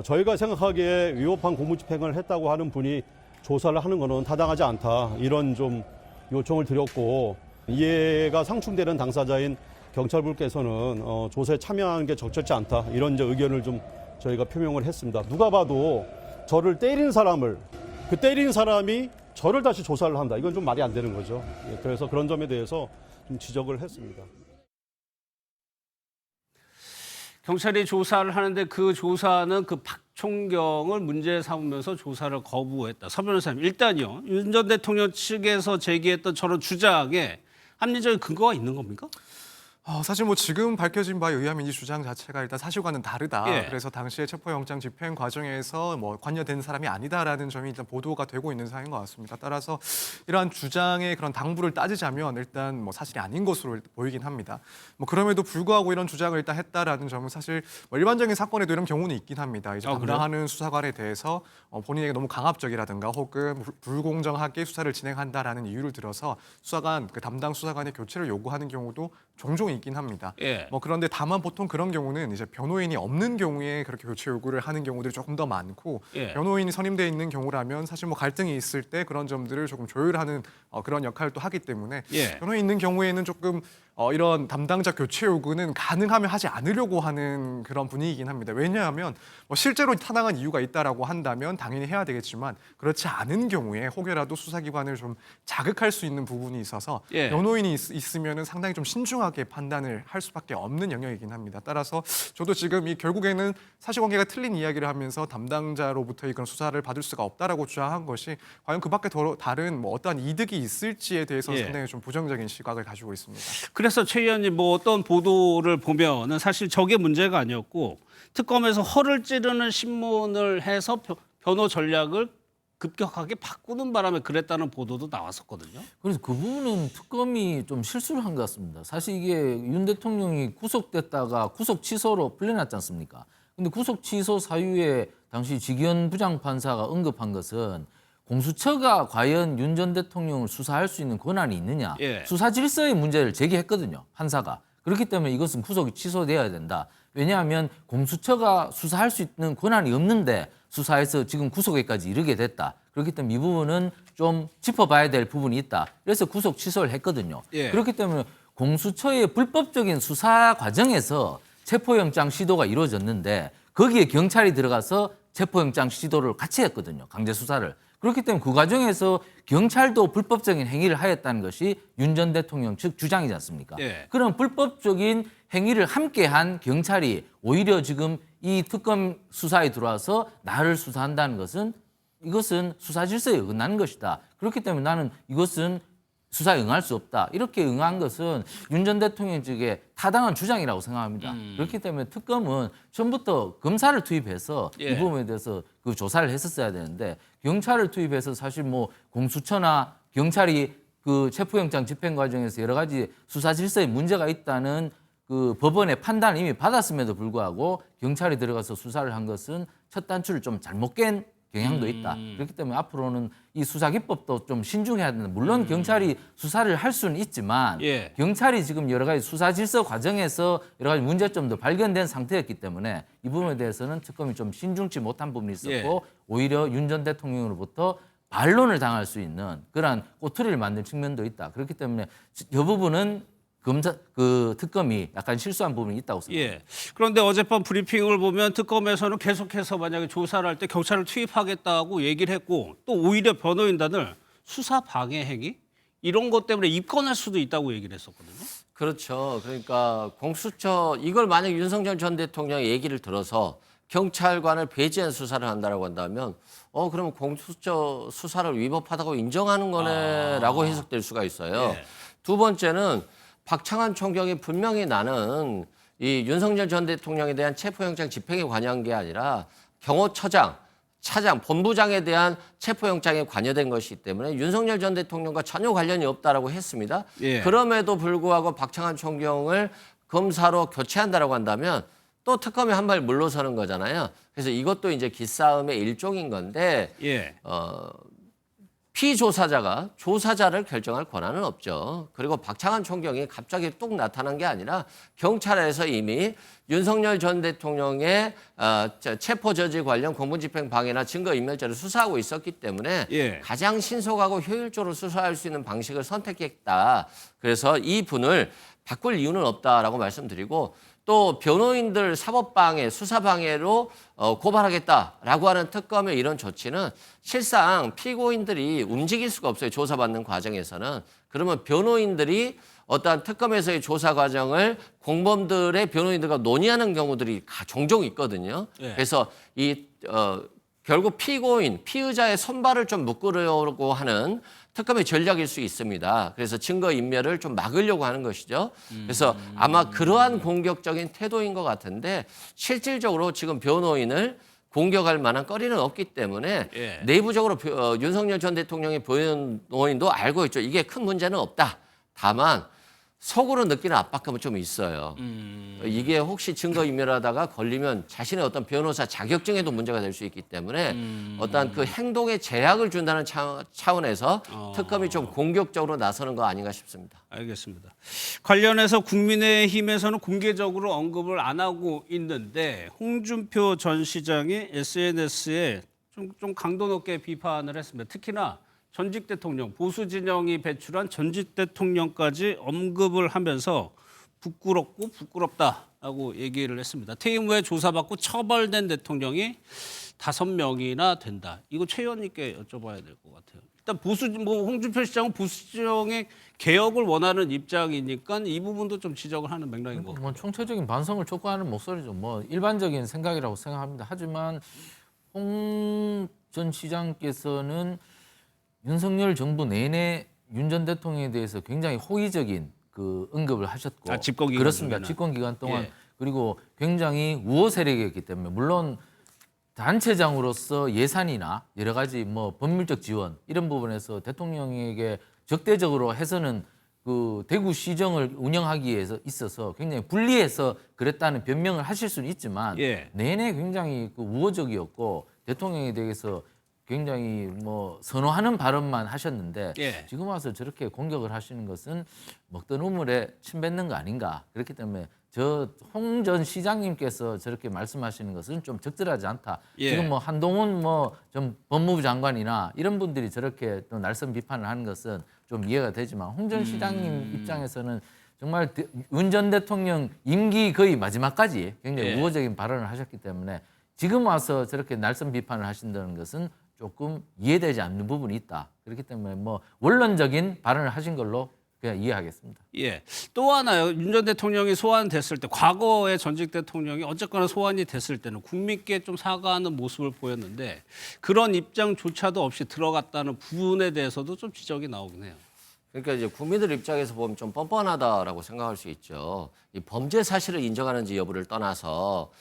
저희가 생각하기에 위법한 공무집행을 했다고 하는 분이 조사를 하는 것은 타당하지 않다. 이런 좀 요청을 드렸고 이해가 상충되는 당사자인 경찰분께서는 조사에 참여하는 게 적절치 않다. 이런 의견을 좀 저희가 표명을 했습니다. 누가 봐도 저를 때린 사람을 그 때린 사람이 저를 다시 조사를 한다. 이건 좀 말이 안 되는 거죠. 예, 그래서 그런 점에 대해서 좀 지적을 했습니다. 경찰이 조사를 하는데 그 조사는 그 박총경을 문제 삼으면서 조사를 거부했다. 서 변호사님, 일단요. 윤 전 대통령 측에서 제기했던 저런 주장에 합리적인 근거가 있는 겁니까? 사실 뭐 지금 밝혀진 바에 의하면 이 주장 자체가 일단 사실과는 다르다. 예. 그래서 당시에 체포영장 집행 과정에서 뭐 관여된 사람이 아니다라는 점이 일단 보도가 되고 있는 상황인 것 같습니다. 따라서 이러한 주장의 그런 당부를 따지자면 일단 뭐 사실이 아닌 것으로 보이긴 합니다. 뭐 그럼에도 불구하고 이런 주장을 일단 했다라는 점은 사실 뭐 일반적인 사건에도 이런 경우는 있긴 합니다. 이제 담당하는 수사관에 대해서 본인에게 너무 강압적이라든가 혹은 불공정하게 수사를 진행한다라는 이유를 들어서 수사관 그 담당 수사관의 교체를 요구하는 경우도 종종 있긴 합니다. 예. 뭐 그런데 다만 보통 그런 경우는 이제 변호인이 없는 경우에 그렇게 교체 요구를 하는 경우들이 조금 더 많고 예. 변호인이 선임되어 있는 경우라면 사실 뭐 갈등이 있을 때 그런 점들을 조금 조율하는 그런 역할을 또 하기 때문에 예. 변호인 있는 경우에는 조금 이런 담당자 교체 요구는 가능하면 하지 않으려고 하는 그런 분위기이긴 합니다. 왜냐하면 뭐 실제로 타당한 이유가 있다라고 한다면 당연히 해야 되겠지만 그렇지 않은 경우에 혹여라도 수사기관을 좀 자극할 수 있는 부분이 있어서 예. 변호인이 있으면은 상당히 좀 신중하게 판단을 할 수밖에 없는 영역이긴 합니다. 따라서 저도 지금 이 결국에는 사실관계가 틀린 이야기를 하면서 담당자로부터의 그런 수사를 받을 수가 없다라고 주장한 것이 과연 그밖에 더 다른 뭐 어떠한 이득이 있을지에 대해서 예. 상당히 좀 부정적인 시각을 가지고 있습니다. 그래서 최 의원님 뭐 어떤 보도를 보면은 사실 저게 문제가 아니었고 특검에서 허를 찌르는 신문을 해서 변호 전략을 급격하게 바꾸는 바람에 그랬다는 보도도 나왔었거든요. 그래서 그 부분은 특검이 좀 실수를 한 것 같습니다. 사실 이게 윤 대통령이 구속됐다가 구속 취소로 풀려났지 않습니까? 근데 구속 취소 사유에 당시 지기현 부장판사가 언급한 것은 공수처가 과연 윤 전 대통령을 수사할 수 있는 권한이 있느냐. 예. 수사 질서의 문제를 제기했거든요. 판사가. 그렇기 때문에 이것은 구속이 취소돼야 된다. 왜냐하면 공수처가 수사할 수 있는 권한이 없는데 수사해서 지금 구속에까지 이르게 됐다. 그렇기 때문에 이 부분은 좀 짚어봐야 될 부분이 있다. 그래서 구속 취소를 했거든요. 예. 그렇기 때문에 공수처의 불법적인 수사 과정에서 체포영장 시도가 이루어졌는데 거기에 경찰이 들어가서 체포영장 시도를 같이 했거든요. 강제 수사를. 그렇기 때문에 그 과정에서 경찰도 불법적인 행위를 하였다는 것이 윤 전 대통령 측 주장이지 않습니까? 예. 그런 불법적인 행위를 함께한 경찰이 오히려 지금 이 특검 수사에 들어와서 나를 수사한다는 것은 이것은 수사 질서에 어긋나는 것이다. 그렇기 때문에 나는 이것은 수사에 응할 수 없다. 이렇게 응한 것은 윤 전 대통령 측의 타당한 주장이라고 생각합니다. 그렇기 때문에 특검은 처음부터 검사를 투입해서 예. 이 부분에 대해서 그 조사를 했었어야 되는데 경찰을 투입해서 사실 뭐 공수처나 경찰이 그 체포영장 집행 과정에서 여러 가지 수사 질서에 문제가 있다는 그 법원의 판단을 이미 받았음에도 불구하고 경찰이 들어가서 수사를 한 것은 첫 단추를 좀 잘못 깬 경향도 있다. 그렇기 때문에 앞으로는 이 수사 기법도 좀 신중해야 된다. 물론 경찰이 수사를 할 수는 있지만 예. 경찰이 지금 여러 가지 수사 질서 과정에서 여러 가지 문제점도 발견된 상태였기 때문에 이 부분에 대해서는 특검이 좀 신중치 못한 부분이 있었고 예. 오히려 윤 전 대통령으로부터 반론을 당할 수 있는 그러한 꼬투리를 만든 측면도 있다. 그렇기 때문에 이 부분은 특검이 약간 실수한 부분이 있다고 생각합니다. 예. 그런데 어젯밤 브리핑을 보면 특검에서는 계속해서 만약에 조사를 할 때 경찰을 투입하겠다고 얘기를 했고 또 오히려 변호인단을 수사 방해 행위 이런 것 때문에 입건할 수도 있다고 얘기를 했었거든요. 그렇죠. 그러니까 공수처 이걸 만약 윤석열 전 대통령의 얘기를 들어서 경찰관을 배제한 수사를 한다라고 한다면 그러면 공수처 수사를 위법하다고 인정하는 거네라고 해석될 수가 있어요. 예. 두 번째는 박창환 총경이 분명히 나는 이 윤석열 전 대통령에 대한 체포영장 집행에 관여한 게 아니라 경호처장, 차장, 본부장에 대한 체포영장에 관여된 것이기 때문에 윤석열 전 대통령과 전혀 관련이 없다라고 했습니다. 예. 그럼에도 불구하고 박창환 총경을 검사로 교체한다라고 한다면 또 특검이 한 발 물러서는 거잖아요. 그래서 이것도 이제 기싸움의 일종인 건데 예. 피조사자가 조사자를 결정할 권한은 없죠. 그리고 박창환 총경이 갑자기 뚝 나타난 게 아니라 경찰에서 이미 윤석열 전 대통령의 체포 저지 관련 공무집행 방해나 증거인멸죄를 수사하고 있었기 때문에 예. 가장 신속하고 효율적으로 수사할 수 있는 방식을 선택했다. 그래서 이 분을 바꿀 이유는 없다라고 말씀드리고 또 변호인들 사법방해, 수사방해로 고발하겠다라고 하는 특검의 이런 조치는 실상 피고인들이 움직일 수가 없어요. 조사받는 과정에서는. 그러면 변호인들이 어떠한 특검에서의 조사 과정을 공범들의 변호인들과 논의하는 경우들이 종종 있거든요. 예. 그래서 결국 피의자의 손발을 좀 묶으려고 하는 특검의 전략일 수 있습니다. 그래서 증거 인멸을 좀 막으려고 하는 것이죠. 그래서 아마 그러한 공격적인 태도인 것 같은데 실질적으로 지금 변호인을 공격할 만한 거리는 없기 때문에 예. 내부적으로 윤석열 전 대통령의 변호인도 알고 있죠. 이게 큰 문제는 없다. 다만 속으로 느끼는 압박감은 좀 있어요. 이게 혹시 증거인멸하다가 걸리면 자신의 어떤 변호사 자격증에도 문제가 될 수 있기 때문에 어떤 그 행동에 제약을 준다는 차원에서 특검이 좀 공격적으로 나서는 거 아닌가 싶습니다. 알겠습니다. 관련해서 국민의힘에서는 공개적으로 언급을 안 하고 있는데 홍준표 전 시장이 SNS에 좀 강도 높게 비판을 했습니다. 특히나 전직 대통령, 보수 진영이 배출한 전직 대통령까지 언급을 하면서 부끄럽고 부끄럽다라고 얘기를 했습니다. 퇴임 후에 조사받고 처벌된 대통령이 5명이나 된다. 이거 최 의원님께 여쭤봐야 될 것 같아요. 일단 홍준표 시장은 보수 진영의 개혁을 원하는 입장이니까 이 부분도 좀 지적을 하는 맥락인 것 같아요. 총체적인 반성을 촉구하는 목소리죠. 일반적인 생각이라고 생각합니다. 하지만 홍 전 시장께서는 윤석열 정부 내내 윤 전 대통령에 대해서 굉장히 호의적인 그 언급을 하셨고 집권 기간 그렇습니다. 중에는. 집권 기간 동안 예. 그리고 굉장히 우호 세력이었기 때문에 물론 단체장으로서 예산이나 여러 가지 법률적 지원 이런 부분에서 대통령에게 적대적으로 해서는 그 대구 시정을 운영하기 위해서 있어서 굉장히 불리해서 그랬다는 변명을 하실 수는 있지만 예. 내내 굉장히 그 우호적이었고 대통령에 대해서 굉장히 선호하는 발언만 하셨는데 예. 지금 와서 저렇게 공격을 하시는 것은 먹던 우물에 침 뱉는 거 아닌가. 그렇기 때문에 홍 전 시장님께서 저렇게 말씀하시는 것은 좀 적절하지 않다. 예. 지금 한동훈 좀 법무부 장관이나 이런 분들이 저렇게 또 날선 비판을 하는 것은 좀 이해가 되지만 홍 전 시장님 입장에서는 정말 윤 전 대통령 임기 거의 마지막까지 굉장히 예. 우호적인 발언을 하셨기 때문에 지금 와서 저렇게 날선 비판을 하신다는 것은 조금 이해되지 않는 부분이 있다. 그렇기 때문에 원론적인 발언을 하신 걸로 그냥 이해하겠습니다. 예. 또 하나요. 윤 전 대통령이 소환됐을 때 과거의 전직 대통령이 어쨌거나 소환이 됐을 때는 국민께 좀 사과하는 모습을 보였는데 그런 입장조차도 없이 들어갔다는 부분에 대해서도 좀 지적이 나오긴 해요. 그러니까 이제 국민들 입장에서 보면 좀 뻔뻔하다라고 생각할 수 있죠. 이 범죄 사실을 인정하는지 여부를 떠나서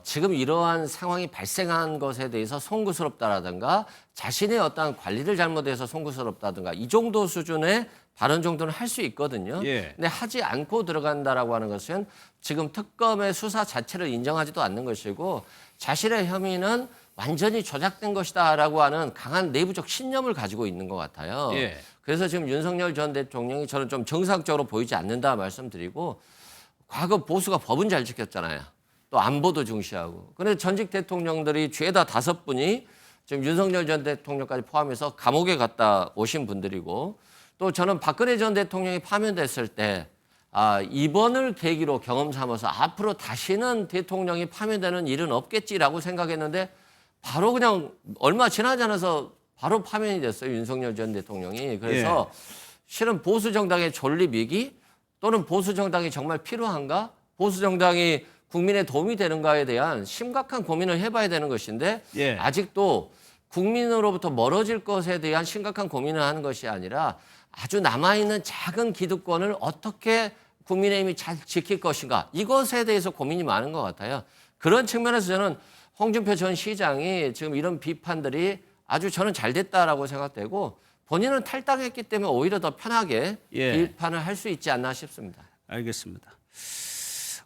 지금 이러한 상황이 발생한 것에 대해서 송구스럽다라든가 자신의 어떠한 관리를 잘못해서 송구스럽다든가 이 정도 수준의 발언 정도는 할 수 있거든요. 예. 근데 하지 않고 들어간다라고 하는 것은 지금 특검의 수사 자체를 인정하지도 않는 것이고 자신의 혐의는 완전히 조작된 것이다라고 하는 강한 내부적 신념을 가지고 있는 것 같아요. 예. 그래서 지금 윤석열 전 대통령이 저는 좀 정상적으로 보이지 않는다 말씀드리고 과거 보수가 법은 잘 지켰잖아요. 또 안보도 중시하고. 그런데 전직 대통령들이 죄다 5분이 지금 윤석열 전 대통령까지 포함해서 감옥에 갔다 오신 분들이고 또 저는 박근혜 전 대통령이 파면됐을 때 이번을 계기로 경험 삼아서 앞으로 다시는 대통령이 파면되는 일은 없겠지라고 생각했는데 바로 그냥 얼마 지나지 않아서 바로 파면이 됐어요. 윤석열 전 대통령이. 그래서 실은 보수 정당의 존립이기 또는 보수 정당이 정말 필요한가? 보수 정당이 국민의 도움이 되는가에 대한 심각한 고민을 해봐야 되는 것인데 예. 아직도 국민으로부터 멀어질 것에 대한 심각한 고민을 하는 것이 아니라 아주 남아있는 작은 기득권을 어떻게 국민의힘이 잘 지킬 것인가 이것에 대해서 고민이 많은 것 같아요. 그런 측면에서 저는 홍준표 전 시장이 지금 이런 비판들이 아주 저는 잘 됐다라고 생각되고 본인은 탈당했기 때문에 오히려 더 편하게 예. 비판을 할 수 있지 않나 싶습니다. 알겠습니다.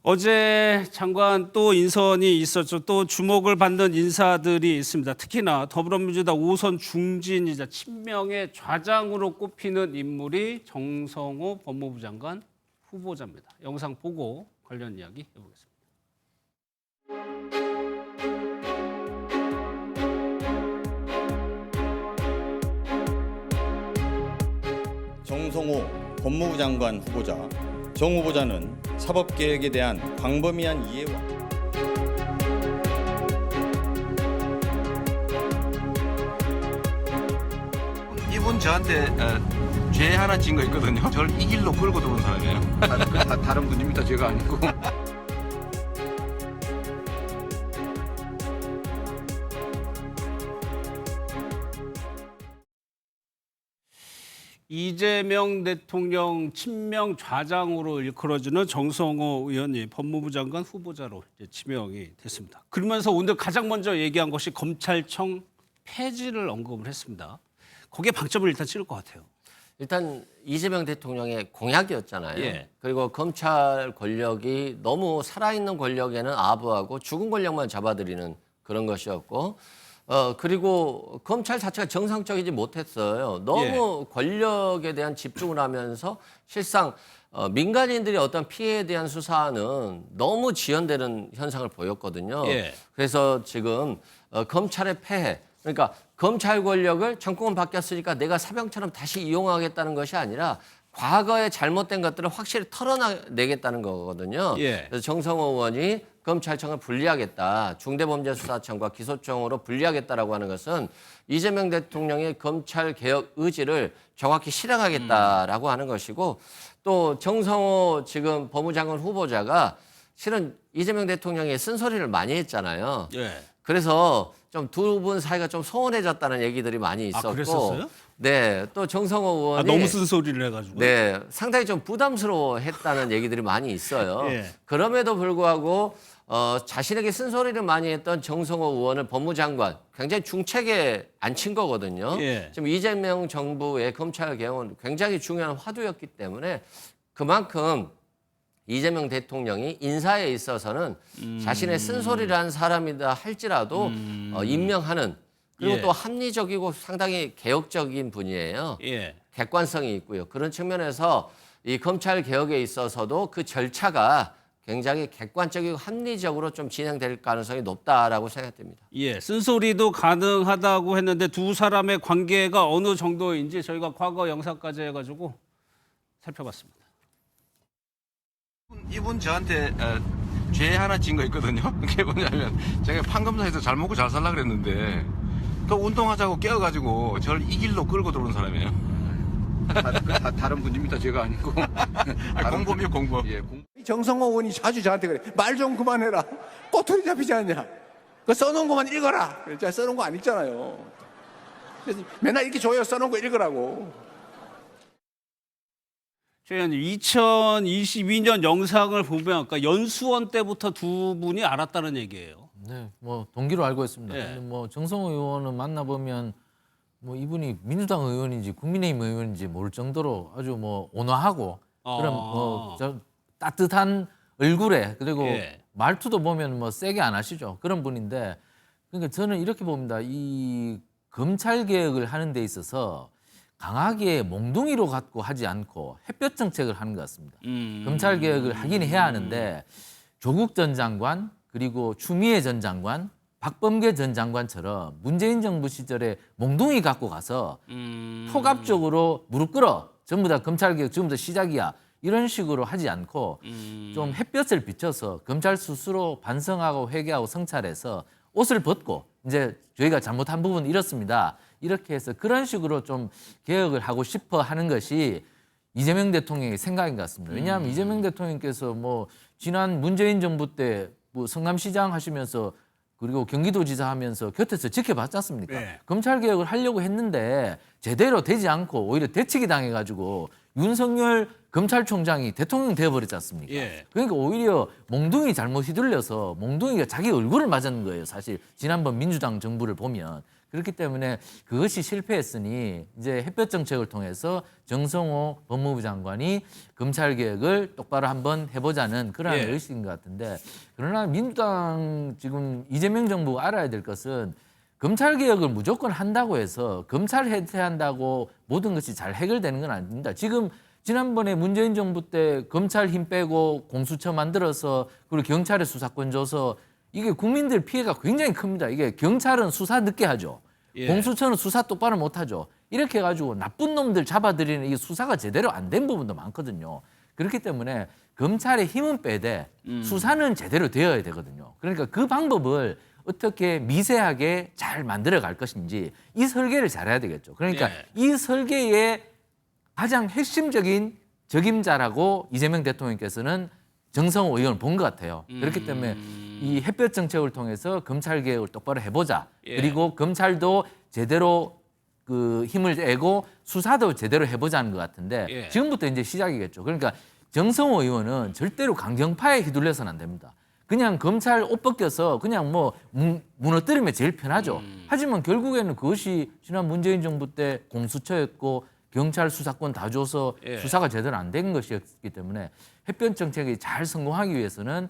어제 장관 또 인선이 있었죠. 또 주목을 받는 인사들이 있습니다. 특히나 더불어민주당 5선 중진이자 친명의 좌장으로 꼽히는 인물이 정성호 법무부 장관 후보자입니다. 영상 보고 관련 이야기 해보겠습니다. 정성호 법무부 장관 후보자 정 후보자는 사법개혁에 대한 광범위한 이해와 이분 저한테 죄 하나 진 거 있거든요. 저를 이 길로 끌고 들어온 사람이에요. 다른 분입니다. 제가 아니고. 이재명 대통령 친명 좌장으로 일컬어지는 정성호 의원이 법무부 장관 후보자로 이제 지명이 됐습니다. 그러면서 오늘 가장 먼저 얘기한 것이 검찰청 폐지를 언급을 했습니다. 거기에 방점을 일단 찍을 것 같아요. 일단 이재명 대통령의 공약이었잖아요. 예. 그리고 검찰 권력이 너무 살아있는 권력에는 아부하고 죽은 권력만 잡아들이는 그런 것이었고 그리고 검찰 자체가 정상적이지 못했어요. 너무 권력에 대한 집중을 하면서 실상 민간인들이 어떤 피해에 대한 수사는 너무 지연되는 현상을 보였거든요. 예. 그래서 지금 검찰의 폐해, 그러니까 검찰 권력을 정권은 바뀌었으니까 내가 사병처럼 다시 이용하겠다는 것이 아니라 과거에 잘못된 것들을 확실히 털어내겠다는 거거든요. 예. 그래서 정성호 의원이 검찰청을 분리하겠다, 중대범죄수사청과 기소청으로 분리하겠다라고 하는 것은 이재명 대통령의 검찰 개혁 의지를 정확히 실행하겠다라고 하는 것이고, 또 정성호 지금 법무장관 후보자가 실은 이재명 대통령의 쓴소리를 많이 했잖아요. 예. 그래서 좀 두 분 사이가 좀 소원해졌다는 얘기들이 많이 있었고, 그랬었어요? 네, 또 정성호 의원이 너무 쓴소리를 해가지고. 네, 상당히 좀 부담스러워했다는 얘기들이 많이 있어요. 예. 그럼에도 불구하고 자신에게 쓴소리를 많이 했던 정성호 의원을 법무장관 굉장히 중책에 앉힌 거거든요. 예. 지금 이재명 정부의 검찰 개혁은 굉장히 중요한 화두였기 때문에 그만큼 이재명 대통령이 인사에 있어서는 자신의 쓴소리를 한 사람이다 할지라도 임명하는, 그리고 예. 또 합리적이고 상당히 개혁적인 분이에요. 예. 객관성이 있고요. 그런 측면에서 이 검찰 개혁에 있어서도 그 절차가 굉장히 객관적이고 합리적으로 좀 진행될 가능성이 높다라고 생각됩니다. 예, 쓴소리도 가능하다고 했는데 두 사람의 관계가 어느 정도인지 저희가 과거 영상까지 해가지고 살펴봤습니다. 이분 저한테 죄 하나 진 거 있거든요. 그게 뭐냐면 제가 판검사에서 잘 먹고 잘 살라 그랬는데 그 운동하자고 깨워가지고 저를 이 길로 끌고 들어온 사람이에요. 다른 분입니다. 제가 아니고. 공범이요, 공범. 예, 정성호 의원이 자주 저한테 그래. 말 좀 그만해라. 꼬투리 잡히지 않냐. 그 써놓은 것만 읽어라. 제가 써놓은 거 안 읽잖아요. 그래서 맨날 이렇게 줘요. 써놓은 거 읽으라고. 최 의원님, 2022년 영상을 보면 그러니까 연수원 때부터 두 분이 알았다는 얘기예요. 네, 뭐 동기로 알고 있습니다. 예. 근데 뭐 정성호 의원은 만나보면 뭐 이분이 민주당 의원인지 국민의힘 의원인지 모를 정도로 아주 뭐 온화하고 그런 뭐 따뜻한 얼굴에, 그리고 예. 말투도 보면 뭐 세게 안 하시죠. 그런 분인데, 그러니까 저는 이렇게 봅니다. 이 검찰 개혁을 하는 데 있어서 강하게 몽둥이로 갖고 하지 않고 햇볕 정책을 하는 것 같습니다. 검찰 개혁을 하긴 해야 하는데 조국 전 장관, 그리고 추미애 전 장관, 박범계 전 장관처럼 문재인 정부 시절에 몽둥이 갖고 가서 폭압적으로 무릎 꿇어, 전부 다 검찰 개혁 지금부터 시작이야, 이런 식으로 하지 않고 좀 햇볕을 비춰서 검찰 스스로 반성하고 회개하고 성찰해서 옷을 벗고 이제 저희가 잘못한 부분은 이렇습니다, 이렇게 해서 그런 식으로 좀 개혁을 하고 싶어 하는 것이 이재명 대통령의 생각인 것 같습니다. 왜냐하면 이재명 대통령께서 뭐 지난 문재인 정부 때 뭐 성남시장 하시면서 그리고 경기도지사 하면서 곁에서 지켜봤지 않습니까? 네. 검찰 개혁을 하려고 했는데 제대로 되지 않고 오히려 대치기 당해가지고 윤석열 검찰총장이 대통령 되어버렸지 않습니까? 예. 그러니까 오히려 몽둥이 잘못 휘둘려서 몽둥이가 자기 얼굴을 맞은 거예요. 사실 지난번 민주당 정부를 보면. 그렇기 때문에 그것이 실패했으니 이제 햇볕 정책을 통해서 정성호 법무부 장관이 검찰 개혁을 똑바로 한번 해보자는 그런 예. 의식인 것 같은데, 그러나 민주당 지금 이재명 정부가 알아야 될 것은 검찰 개혁을 무조건 한다고 해서 검찰 해체한다고 모든 것이 잘 해결되는 건 아닙니다. 지금 지난번에 문재인 정부 때 검찰 힘 빼고 공수처 만들어서 그리고 경찰에 수사권 줘서 이게 국민들 피해가 굉장히 큽니다. 이게 경찰은 수사 늦게 하죠. 예. 공수처는 수사 똑바로 못 하죠. 이렇게 해가지고 나쁜 놈들 잡아들이는 이 수사가 제대로 안 된 부분도 많거든요. 그렇기 때문에 검찰의 힘은 빼되 수사는 제대로 되어야 되거든요. 그러니까 그 방법을 어떻게 미세하게 잘 만들어 갈 것인지 이 설계를 잘해야 되겠죠. 그러니까 이 설계의 가장 핵심적인 적임자라고 이재명 대통령께서는 정성호 의원을 본 것 같아요. 그렇기 때문에 이 햇볕 정책을 통해서 검찰 개혁을 똑바로 해보자. 그리고 검찰도 제대로 그 힘을 내고 수사도 제대로 해보자는 것 같은데 지금부터 이제 시작이겠죠. 그러니까 정성호 의원은 절대로 강경파에 휘둘려서는 안 됩니다. 그냥 검찰 옷 벗겨서 그냥 뭐 무너뜨리면 제일 편하죠. 하지만 결국에는 그것이 지난 문재인 정부 때 공수처였고 경찰 수사권 다 줘서 수사가 제대로 안 된 것이었기 때문에 햇볕 정책이 잘 성공하기 위해서는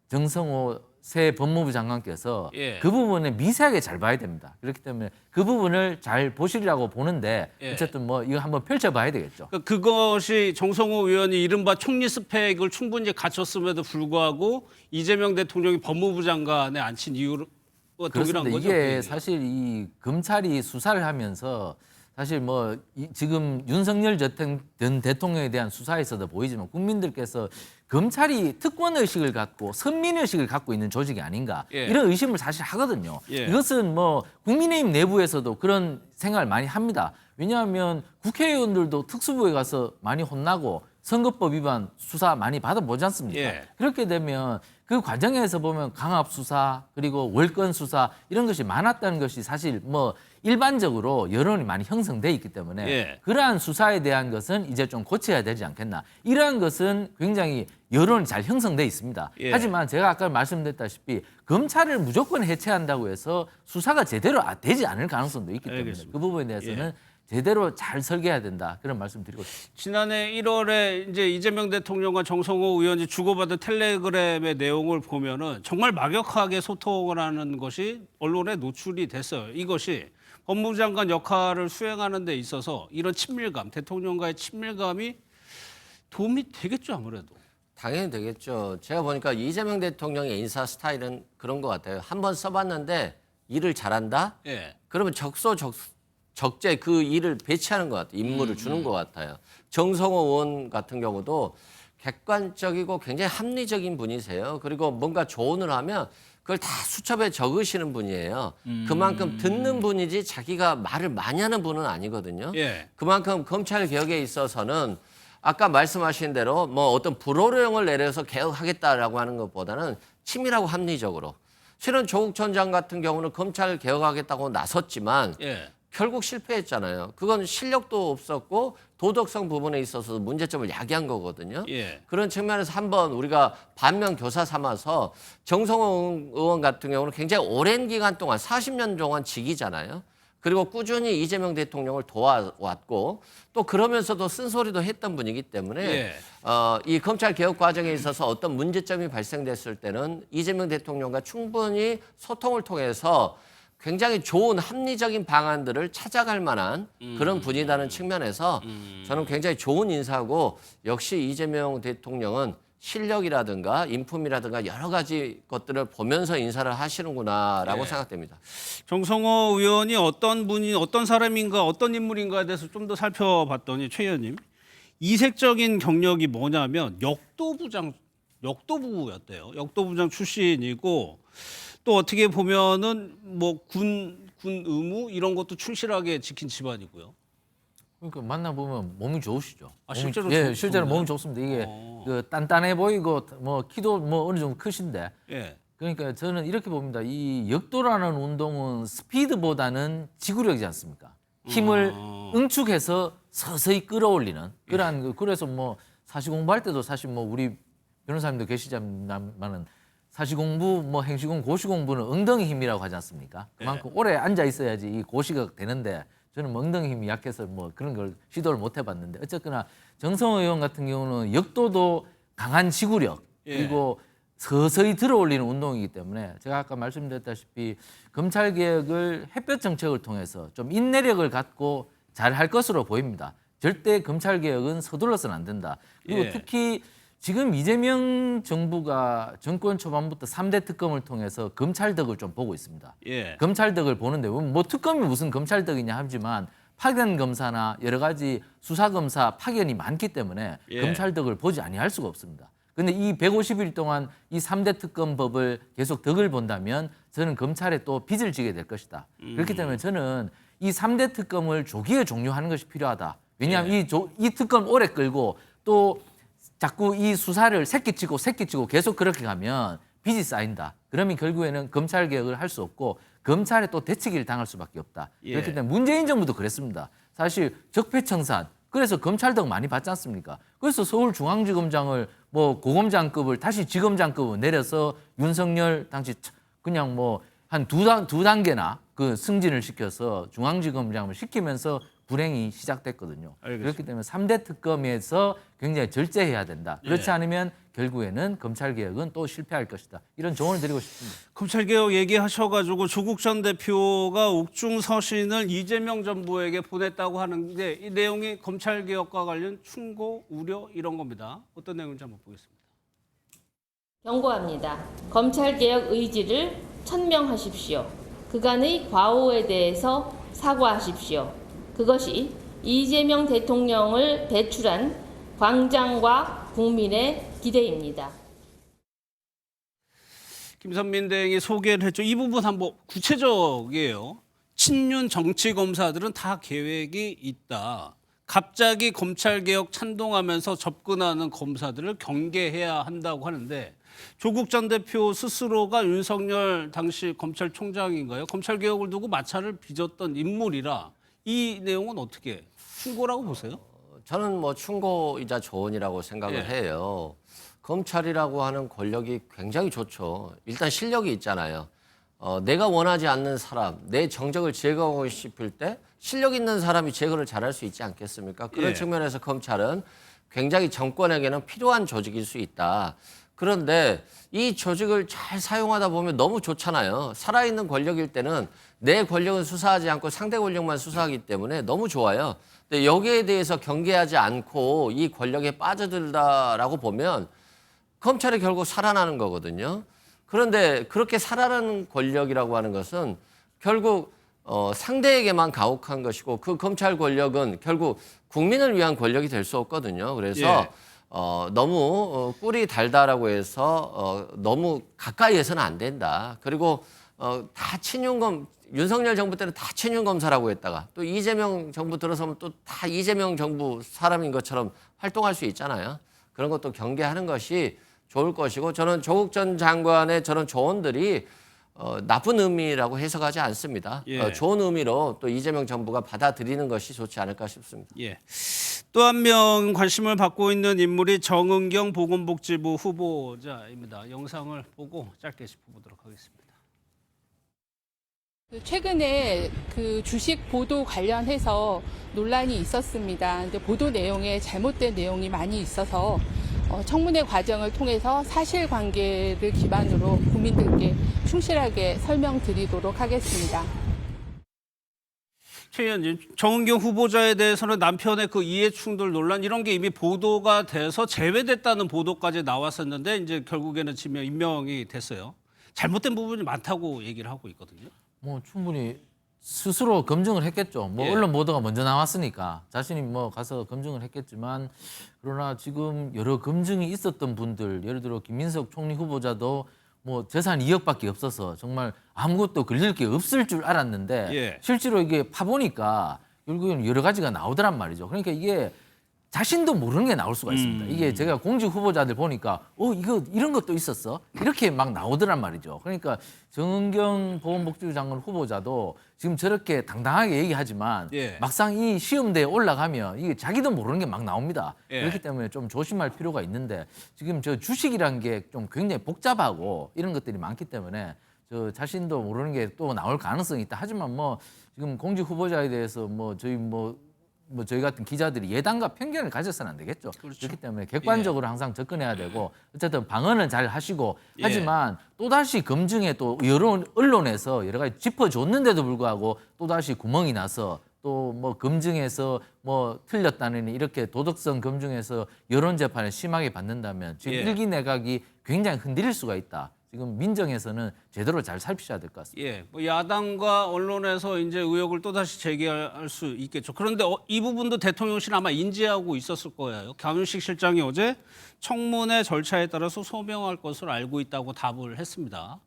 정성호 새 법무부 장관께서 그 부분에 미세하게 잘 봐야 됩니다. 그렇기 때문에 그 부분을 잘 보시리라고 보는데 어쨌든 뭐 이거 한번 펼쳐봐야 되겠죠. 그것이 정성호 의원이 이른바 총리 스펙을 충분히 갖췄음에도 불구하고 이재명 대통령이 법무부 장관에 앉힌 이유로 동일한 거죠. 이게 사실 이 검찰이 수사를 하면서 사실 뭐 지금 윤석열 전 대통령에 대한 수사에서도 보이지만 국민들께서 검찰이 특권 의식을 갖고 선민 의식을 갖고 있는 조직이 아닌가 이런 의심을 사실 하거든요. 이것은 뭐 국민의힘 내부에서도 그런 생각을 많이 합니다. 왜냐하면 국회의원들도 특수부에 가서 많이 혼나고 선거법 위반 수사 많이 받아보지 않습니까? 그렇게 되면 그 과정에서 보면 강압 수사 그리고 월권 수사 이런 것이 많았다는 것이 사실 뭐 일반적으로 여론이 많이 형성돼 있기 때문에 그러한 수사에 대한 것은 이제 좀 고쳐야 되지 않겠나. 이러한 것은 굉장히 여론이 잘 형성돼 있습니다. 하지만 제가 아까 말씀드렸다시피 검찰을 무조건 해체한다고 해서 수사가 제대로 되지 않을 가능성도 있기 때문에 그 부분에 대해서는 제대로 잘 설계해야 된다. 그런 말씀 드리고 싶습니다. 지난해 1월에 이제 이재명 대통령과 정성호 의원이 주고받은 텔레그램의 내용을 보면은 정말 막역하게 소통을 하는 것이 언론에 노출이 됐어요. 이것이 법무부 장관 역할을 수행하는 데 있어서 이런 친밀감, 대통령과의 친밀감이 도움이 되겠죠, 아무래도. 당연히 되겠죠. 제가 보니까 이재명 대통령의 인사 스타일은 그런 것 같아요. 한번 써봤는데 일을 잘한다? 그러면 적재 그 일을 배치하는 것 같아요. 임무를 주는 것 같아요. 정성호 의원 같은 경우도 객관적이고 굉장히 합리적인 분이세요. 그리고 뭔가 조언을 하면 그걸 다 수첩에 적으시는 분이에요. 그만큼 듣는 분이지 자기가 말을 많이 하는 분은 아니거든요. 그만큼 검찰 개혁에 있어서는 아까 말씀하신 대로 뭐 어떤 불호령을 내려서 개혁하겠다라고 하는 것보다는 치밀하고 합리적으로. 실은 조국 전 장관 같은 경우는 검찰 개혁하겠다고 나섰지만 결국 실패했잖아요. 그건 실력도 없었고 도덕성 부분에 있어서 문제점을 야기한 거거든요. 그런 측면에서 한번 우리가 반면 교사 삼아서 정성호 의원 같은 경우는 굉장히 오랜 기간 동안 40년 동안 직이잖아요. 그리고 꾸준히 이재명 대통령을 도와왔고 또 그러면서도 쓴소리도 했던 분이기 때문에 이 검찰 개혁 과정에 있어서 어떤 문제점이 발생됐을 때는 이재명 대통령과 충분히 소통을 통해서 굉장히 좋은 합리적인 방안들을 찾아갈 만한 그런 분이라는 측면에서 저는 굉장히 좋은 인사고 역시 이재명 대통령은 실력이라든가 인품이라든가 여러 가지 것들을 보면서 인사를 하시는구나라고 생각됩니다. 정성호 의원이 어떤 분이 어떤 사람인가 어떤 인물인가에 대해서 좀 더 살펴봤더니 최 의원님 이색적인 경력이 뭐냐면 역도부였대요. 역도부장 출신이고 또 어떻게 보면은 뭐 군 의무 이런 것도 충실하게 지킨 집안이고요. 그러니까 만나보면 몸이 좋으시죠. 실제로 실제로 몸이 좋습니다. 이게 그 단단해 보이고 뭐 키도 뭐 어느 정도 크신데. 그러니까 저는 이렇게 봅니다. 이 역도라는 운동은 스피드보다는 지구력이지 않습니까? 힘을 응축해서 서서히 끌어올리는 그러한 그래서 뭐 사시 공부할 때도 사실 뭐 우리 변호사님도 계시지만은 사시 공부, 뭐 행시 공부, 고시 공부는 엉덩이 힘이라고 하지 않습니까? 그만큼 오래 앉아 있어야지 이 고시가 되는데 저는 뭐 엉덩이 힘이 약해서 뭐 그런 걸 시도를 못 해봤는데 어쨌거나 정성호 의원 같은 경우는 역도도 강한 지구력 그리고 서서히 들어올리는 운동이기 때문에 제가 아까 말씀드렸다시피 검찰 개혁을 햇볕 정책을 통해서 좀 인내력을 갖고 잘 할 것으로 보입니다. 절대 검찰 개혁은 서둘러서는 안 된다. 그리고 특히 지금 이재명 정부가 정권 초반부터 3대 특검을 통해서 검찰 덕을 좀 보고 있습니다. 검찰 덕을 보는데 뭐 특검이 무슨 검찰 덕이냐 하지만 파견 검사나 여러 가지 수사 검사 파견이 많기 때문에 예. 검찰 덕을 보지 아니할 수가 없습니다. 근데 이 150일 동안 이 3대 특검법을 계속 덕을 본다면 저는 검찰에 또 빚을 지게 될 것이다. 그렇기 때문에 저는 이 3대 특검을 조기에 종료하는 것이 필요하다. 왜냐하면 이 특검 오래 끌고 또 자꾸 이 수사를 새끼치고 계속 그렇게 가면 빚이 쌓인다. 그러면 결국에는 검찰 개혁을 할 수 없고 검찰에 또 대치기를 당할 수밖에 없다. 예. 그렇기 때문에 문재인 정부도 그랬습니다. 사실 적폐청산 그래서 검찰 덕 많이 받지 않습니까? 그래서 서울중앙지검장을 뭐 고검장급을 다시 지검장급을 내려서 윤석열 당시 그냥 뭐 한 두 단계나 그 승진을 시켜서 중앙지검장을 시키면서 불행이 시작됐거든요. 알겠습니다. 그렇기 때문에 3대 특검에서 굉장히 절제해야 된다. 그렇지 예. 않으면 결국에는 검찰개혁은 또 실패할 것이다. 이런 조언을 드리고 싶습니다. 검찰개혁 얘기하셔가지고 조국 전 대표가 옥중 서신을 이재명 정부에게 보냈다고 하는데 이 내용이 검찰개혁과 관련 충고, 우려 이런 겁니다. 어떤 내용인지 한번 보겠습니다. 경고합니다. 검찰개혁 의지를 천명하십시오. 그간의 과오에 대해서 사과하십시오. 그것이 이재명 대통령을 배출한 광장과 국민의 기대입니다. 김선민 대행이 소개를 했죠. 이 부분 한번 구체적이에요. 친윤 정치 검사들은 다 계획이 있다. 갑자기 검찰개혁 찬동하면서 접근하는 검사들을 경계해야 한다고 하는데 조국 전 대표 스스로가 윤석열 당시 검찰총장인가요? 검찰개혁을 두고 마찰을 빚었던 인물이라 이 내용은 어떻게 충고라고 보세요? 저는 뭐 충고이자 조언이라고 생각을 해요. 검찰이라고 하는 권력이 굉장히 좋죠. 일단 실력이 있잖아요. 내가 원하지 않는 사람, 내 정적을 제거하고 싶을 때 실력 있는 사람이 제거를 잘할 수 있지 않겠습니까? 그런 측면에서 검찰은 굉장히 정권에게는 필요한 조직일 수 있다. 그런데 이 조직을 잘 사용하다 보면 너무 좋잖아요. 살아있는 권력일 때는 내 권력은 수사하지 않고 상대 권력만 수사하기 때문에 너무 좋아요. 근데 여기에 대해서 경계하지 않고 이 권력에 빠져들다라고 보면 검찰이 결국 살아나는 거거든요. 그런데 그렇게 살아나는 권력이라고 하는 것은 결국 상대에게만 가혹한 것이고 그 검찰 권력은 결국 국민을 위한 권력이 될 수 없거든요. 그래서 너무 꿀이 달다라고 해서 너무 가까이에서는 안 된다. 그리고 다 친윤검 윤석열 정부 때는 다 친윤 검사라고 했다가 또 이재명 정부 들어서면 또 다 이재명 정부 사람인 것처럼 활동할 수 있잖아요. 그런 것도 경계하는 것이 좋을 것이고 저는 조국 전 장관의 저런 조언들이 나쁜 의미라고 해석하지 않습니다. 좋은 의미로 또 이재명 정부가 받아들이는 것이 좋지 않을까 싶습니다. 또 한 명 관심을 받고 있는 인물이 정은경 보건복지부 후보자입니다. 영상을 보고 짧게 짚어보도록 하겠습니다. 최근에 그 주식 보도 관련해서 논란이 있었습니다. 근데 보도 내용에 잘못된 내용이 많이 있어서 청문회 과정을 통해서 사실관계를 기반으로 국민들께 충실하게 설명드리도록 하겠습니다. 최 의원님, 정은경 후보자에 대해서는 남편의 그 이해충돌 논란 이런 게 이미 보도가 돼서 제외됐다는 보도까지 나왔었는데 이제 결국에는 임명이 됐어요. 잘못된 부분이 많다고 얘기를 하고 있거든요. 뭐 충분히 스스로 검증을 했겠죠. 뭐 언론 보도가 먼저 나왔으니까 자신이 뭐 가서 검증을 했겠지만 그러나 지금 여러 검증이 있었던 분들 예를 들어 김민석 총리 후보자도 뭐 재산 2억밖에 없어서 정말 아무것도 걸릴 게 없을 줄 알았는데 실제로 이게 파보니까 결국에는 여러 가지가 나오더란 말이죠. 그러니까 이게 자신도 모르는 게 나올 수가 있습니다. 이게 제가 공직 후보자들 보니까 이거 이런 것도 있었어? 이렇게 막 나오더란 말이죠. 그러니까 정은경 보건복지부 장관 후보자도 지금 저렇게 당당하게 얘기하지만 막상 이 시험대에 올라가면 이게 자기도 모르는 게 막 나옵니다. 그렇기 때문에 좀 조심할 필요가 있는데 지금 저 주식이란 게 좀 굉장히 복잡하고 이런 것들이 많기 때문에 저 자신도 모르는 게 또 나올 가능성이 있다. 하지만 뭐 지금 공직 후보자에 대해서 뭐 저희 같은 기자들이 예단과 편견을 가져서는 안 되겠죠. 그렇기 때문에 객관적으로 항상 접근해야 되고 어쨌든 방어는 잘 하시고 하지만 또다시 검증에 또 여러 언론에서 여러 가지 짚어줬는데도 불구하고 또다시 구멍이 나서 또 뭐 검증에서 뭐 틀렸다는 이렇게 도덕성 검증에서 여론 재판을 심하게 받는다면 지금 일기 내각이 굉장히 흔들릴 수가 있다. 지금 민정에서는 제대로 잘 살피셔야 될 것 같습니다. 예, 뭐 야당과 언론에서 이제 의혹을 또 다시 제기할 수 있겠죠. 그런데 이 부분도 대통령실 아마 인지하고 있었을 거예요. 강윤식 실장이 어제 청문회 절차에 따라서 소명할 것을 알고 있다고 답을 했습니다.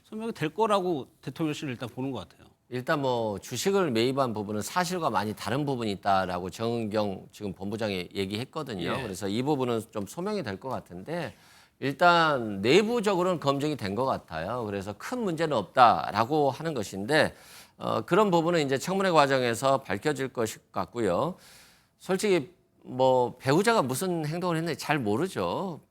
소명이 될 거라고 대통령실은 일단 보는 것 같아요. 일단 뭐 주식을 매입한 부분은 사실과 많이 다른 부분이 있다라고 정은경 지금 본부장이 얘기했거든요. 예. 그래서 이 부분은 좀 소명이 될 것 같은데 일단 내부적으로는 검증이 된 것 같아요. 그래서 큰 문제는 없다라고 하는 것인데 그런 부분은 이제 청문회 과정에서 밝혀질 것 같고요. 솔직히 뭐 배우자가 무슨 행동을 했는지 잘 모르죠.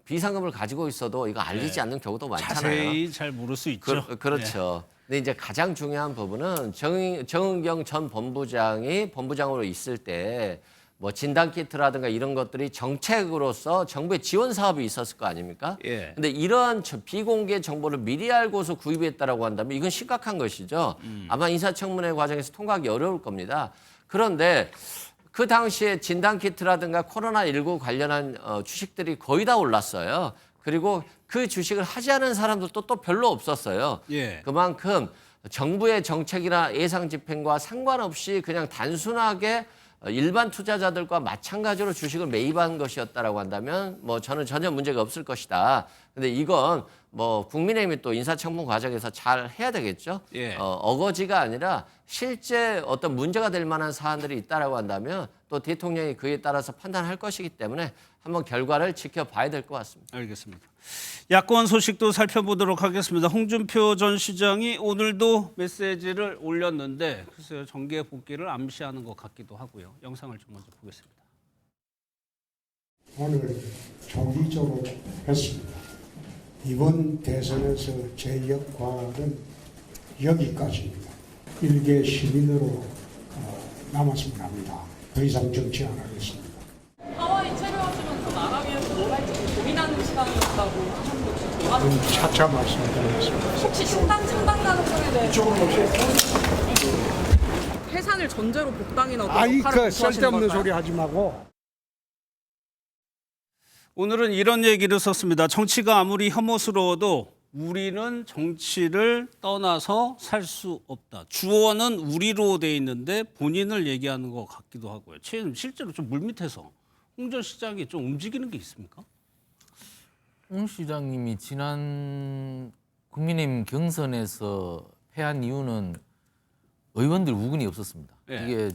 비상금을 가지고 있어도 이거 알리지 않는 경우도 많잖아요. 자세히 잘 모를 수 있죠. 그렇죠. 근데 이제 가장 중요한 부분은 정은경 전 본부장이 본부장으로 있을 때 뭐 진단키트라든가 이런 것들이 정책으로서 정부의 지원 사업이 있었을 거 아닙니까? 예. 근데 이러한 비공개 정보를 미리 알고서 구입했다라고 한다면 이건 심각한 것이죠. 아마 인사청문회 과정에서 통과하기 어려울 겁니다. 그런데 그 당시에 진단키트라든가 코로나19 관련한 주식들이 거의 다 올랐어요. 그리고 그 주식을 하지 않은 사람들도 또 별로 없었어요. 예. 그만큼 정부의 정책이나 예상 집행과 상관없이 그냥 단순하게 일반 투자자들과 마찬가지로 주식을 매입한 것이었다라고 한다면 뭐 저는 전혀 문제가 없을 것이다. 근데 이건 뭐 국민의힘이 또 인사청문 과정에서 잘 해야 되겠죠. 예. 어거지가 아니라 실제 어떤 문제가 될 만한 사안들이 있다라고 한다면 또 대통령이 그에 따라서 판단할 것이기 때문에 한번 결과를 지켜봐야 될 것 같습니다. 알겠습니다. 야권 소식도 살펴보도록 하겠습니다. 홍준표 전 시장이 오늘도 메시지를 올렸는데 글쎄요, 정계 복귀를 암시하는 것 같기도 하고요. 영상을 좀 먼저 보겠습니다. 오늘 정기적으로 했습니다. 이번 대선에서 제 역할은 여기까지입니다. 일개 시민으로 남았으면 합니다. 더 이상 정치 안 하겠습니다. 하와이 체류하시면서 나라 위해서 뭘 할지 고민하는 시간이었다고 하셨는데 혹시 도와주세요? 차차 말씀드리겠습니다. 혹시 신당 창당 가능성에 대해 이쪽으로 오세요. 해산을 전제로 복당이나 그 쓸데없는 소리 하지 말고. 오늘은 이런 얘기를 썼습니다. 정치가 아무리 혐오스러워도 우리는 정치를 떠나서 살 수 없다. 주어는 우리로 돼 있는데 본인을 얘기하는 것 같기도 하고요. 실제로 좀 물밑에서 홍 전 시장이 좀 움직이는 게 있습니까? 홍 시장님이 지난 국민의힘 경선에서 패한 이유는 의원들 우군이 없었습니다. 예. 이게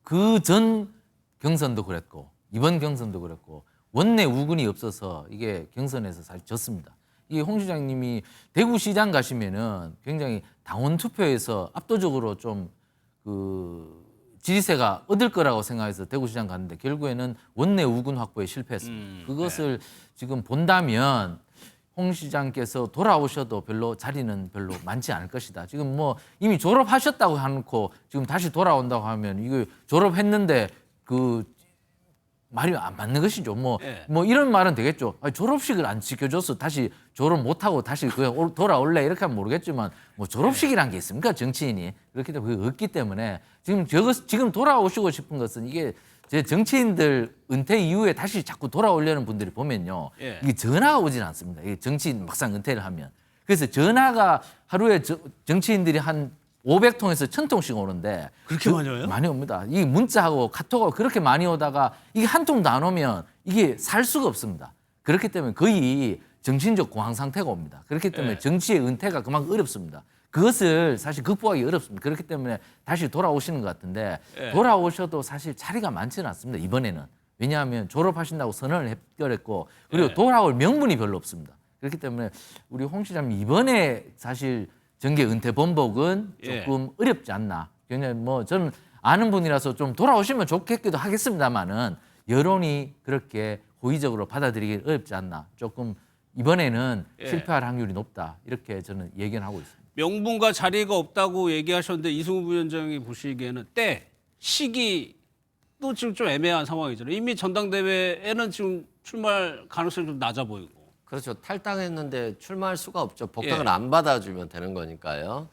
그 전 경선도 그랬고 이번 경선도 그랬고 원내 우군이 없어서 이게 경선에서 사실 졌습니다. 이 홍 시장님이 대구시장 가시면은 굉장히 당원 투표에서 압도적으로 좀 지지세가 얻을 거라고 생각해서 대구시장 갔는데 결국에는 원내 우군 확보에 실패했습니다. 그것을 지금 본다면 홍 시장께서 돌아오셔도 자리는 별로 많지 않을 것이다. 지금 뭐 이미 졸업하셨다고 해놓고 지금 다시 돌아온다고 하면 이거 졸업했는데 말이 안 맞는 것이죠. 뭐 이런 말은 되겠죠. 졸업식을 안 지켜줘서 다시 졸업 못하고 다시 그냥 돌아올래 이렇게 하면 모르겠지만 뭐 졸업식이란 게 있습니까? 정치인이. 그렇기 때문에 그게 없기 때문에 지금 돌아오시고 싶은 것은 이게 제 정치인들 은퇴 이후에 다시 자꾸 돌아오려는 분들이 보면요. 이게 전화가 오진 않습니다. 이게 정치인 막상 은퇴를 하면. 그래서 전화가 하루에 정치인들이 한 500통에서 1000통씩 오는데 그렇게 많이 와요? 많이 옵니다. 이 문자하고 카톡하고 그렇게 많이 오다가 이게 한 통도 안 오면 이게 살 수가 없습니다. 그렇기 때문에 거의 정신적 공황 상태가 옵니다. 그렇기 때문에 정치의 은퇴가 그만큼 어렵습니다. 그것을 사실 극복하기 어렵습니다. 그렇기 때문에 다시 돌아오시는 것 같은데 돌아오셔도 사실 자리가 많지는 않습니다. 이번에는. 왜냐하면 졸업하신다고 선언을 해결했고 그리고 돌아올 명분이 별로 없습니다. 그렇기 때문에 우리 홍 시장님 이번에 사실 정계 은퇴 번복은 조금 어렵지 않나. 굉장히 뭐 저는 아는 분이라서 좀 돌아오시면 좋겠기도 하겠습니다만은 여론이 그렇게 호의적으로 받아들이기 어렵지 않나. 조금 이번에는 실패할 확률이 높다. 이렇게 저는 예견하고 있습니다. 명분과 자리가 없다고 얘기하셨는데 이승우 부위원장이 보시기에는 시기도 지금 좀 애매한 상황이잖아요. 이미 전당대회에는 지금 출마할 가능성이 좀 낮아 보이고. 그렇죠. 탈당했는데 출마할 수가 없죠. 복당을 안 받아주면 되는 거니까요.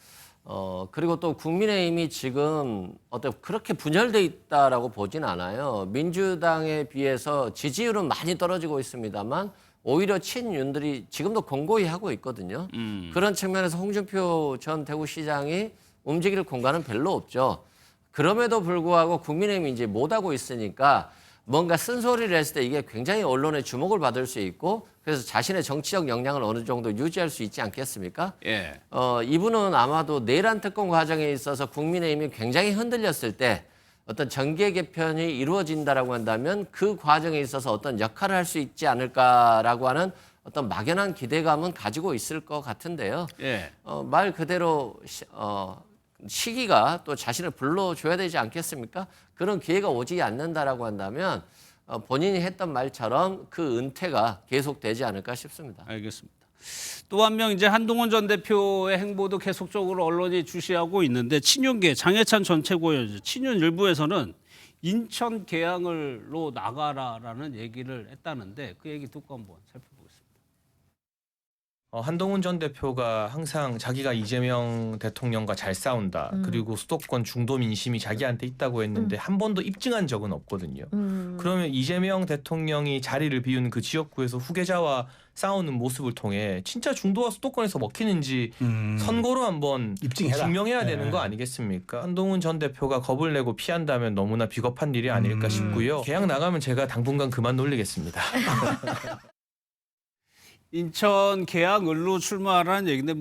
그리고 또 국민의힘이 지금 그렇게 분열돼 있다라고 보진 않아요. 민주당에 비해서 지지율은 많이 떨어지고 있습니다만 오히려 친윤들이 지금도 공고히 하고 있거든요. 그런 측면에서 홍준표 전 대구시장이 움직일 공간은 별로 없죠. 그럼에도 불구하고 국민의힘이 이제 못하고 있으니까 뭔가 쓴소리를 했을 때 이게 굉장히 언론의 주목을 받을 수 있고 그래서 자신의 정치적 역량을 어느 정도 유지할 수 있지 않겠습니까? 예. 이분은 아마도 내란 특검 과정에 있어서 국민의힘이 굉장히 흔들렸을 때 어떤 정계 개편이 이루어진다라고 한다면 그 과정에 있어서 어떤 역할을 할 수 있지 않을까라고 하는 어떤 막연한 기대감은 가지고 있을 것 같은데요. 예. 말 그대로 시기가 또 자신을 불러줘야 되지 않겠습니까? 그런 기회가 오지 않는다라고 한다면 본인이 했던 말처럼 그 은퇴가 계속되지 않을까 싶습니다. 알겠습니다. 또 한 명 이제 한동훈 전 대표의 행보도 계속적으로 언론이 주시하고 있는데 친윤계 장해찬 전 최고위원 친윤 일부에서는 인천 계양을로 나가라라는 얘기를 했다는데 그 얘기 듣고 한번 살펴보겠습니다. 한동훈 전 대표가 항상 자기가 이재명 대통령과 잘 싸운다. 그리고 수도권 중도 민심이 자기한테 있다고 했는데 한 번도 입증한 적은 없거든요. 그러면 이재명 대통령이 자리를 비운 그 지역구에서 후계자와 싸우는 모습을 통해 진짜 중도와 수도권에서 먹히는지 선거로 한번 증명해야 되는 거 아니겠습니까? 한동훈 전 대표가 겁을 내고 피한다면 너무나 비겁한 일이 아닐까 싶고요. 계약 나가면 제가 당분간 그만 놀리겠습니다. 인천 계양을로 출마하라는 얘기인데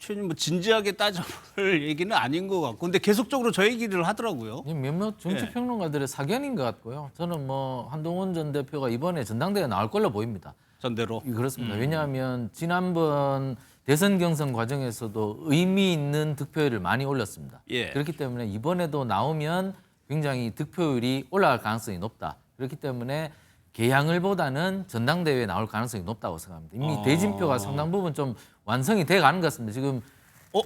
최근에 진지하게 따져볼 얘기는 아닌 것 같고 근데 계속적으로 저 얘기를 하더라고요. 몇몇 정치평론가들의 사견인 것 같고요. 저는 한동훈 전 대표가 이번에 전당대회에 나올 걸로 보입니다. 전대로. 그렇습니다. 왜냐하면 지난번 대선 경선 과정에서도 의미 있는 득표율을 많이 올렸습니다. 예. 그렇기 때문에 이번에도 나오면 굉장히 득표율이 올라갈 가능성이 높다. 그렇기 때문에 계양을보다는 전당대회에 나올 가능성이 높다고 생각합니다. 이미 대진표가 상당 부분 좀 완성이 돼 가는 것 같습니다. 지금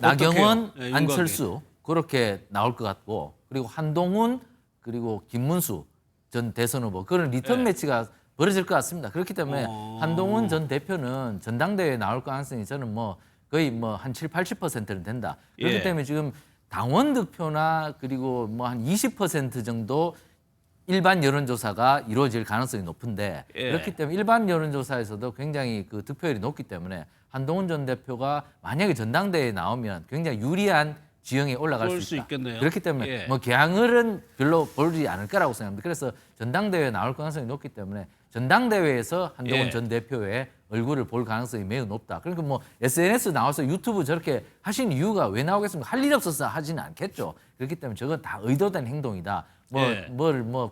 나경원, 네, 안철수 그렇게 나올 것 같고 그리고 한동훈 그리고 김문수 전 대선 후보 그런 리턴 매치가 벌어질 것 같습니다. 그렇기 때문에 한동훈 전 대표는 전당대회에 나올 가능성이 저는 거의 한 7, 80%는 된다. 그렇기 때문에 지금 당원 득표나 그리고 한 20% 정도 일반 여론조사가 이루어질 가능성이 높은데 그렇기 때문에 일반 여론조사에서도 굉장히 그 득표율이 높기 때문에 한동훈 전 대표가 만약에 전당대회에 나오면 굉장히 유리한 지형에 올라갈 수 있다. 있겠네요. 그렇기 때문에 계양을은 별로 보지 않을 거라고 생각합니다. 그래서 전당대회에 나올 가능성이 높기 때문에 전당대회에서 한동훈 전 대표의 얼굴을 볼 가능성이 매우 높다. 그러니까 SNS 나와서 유튜브 저렇게 하신 이유가 왜 나오겠습니까? 할 일 없어서 하지는 않겠죠. 그렇기 때문에 저건 다 의도된 행동이다.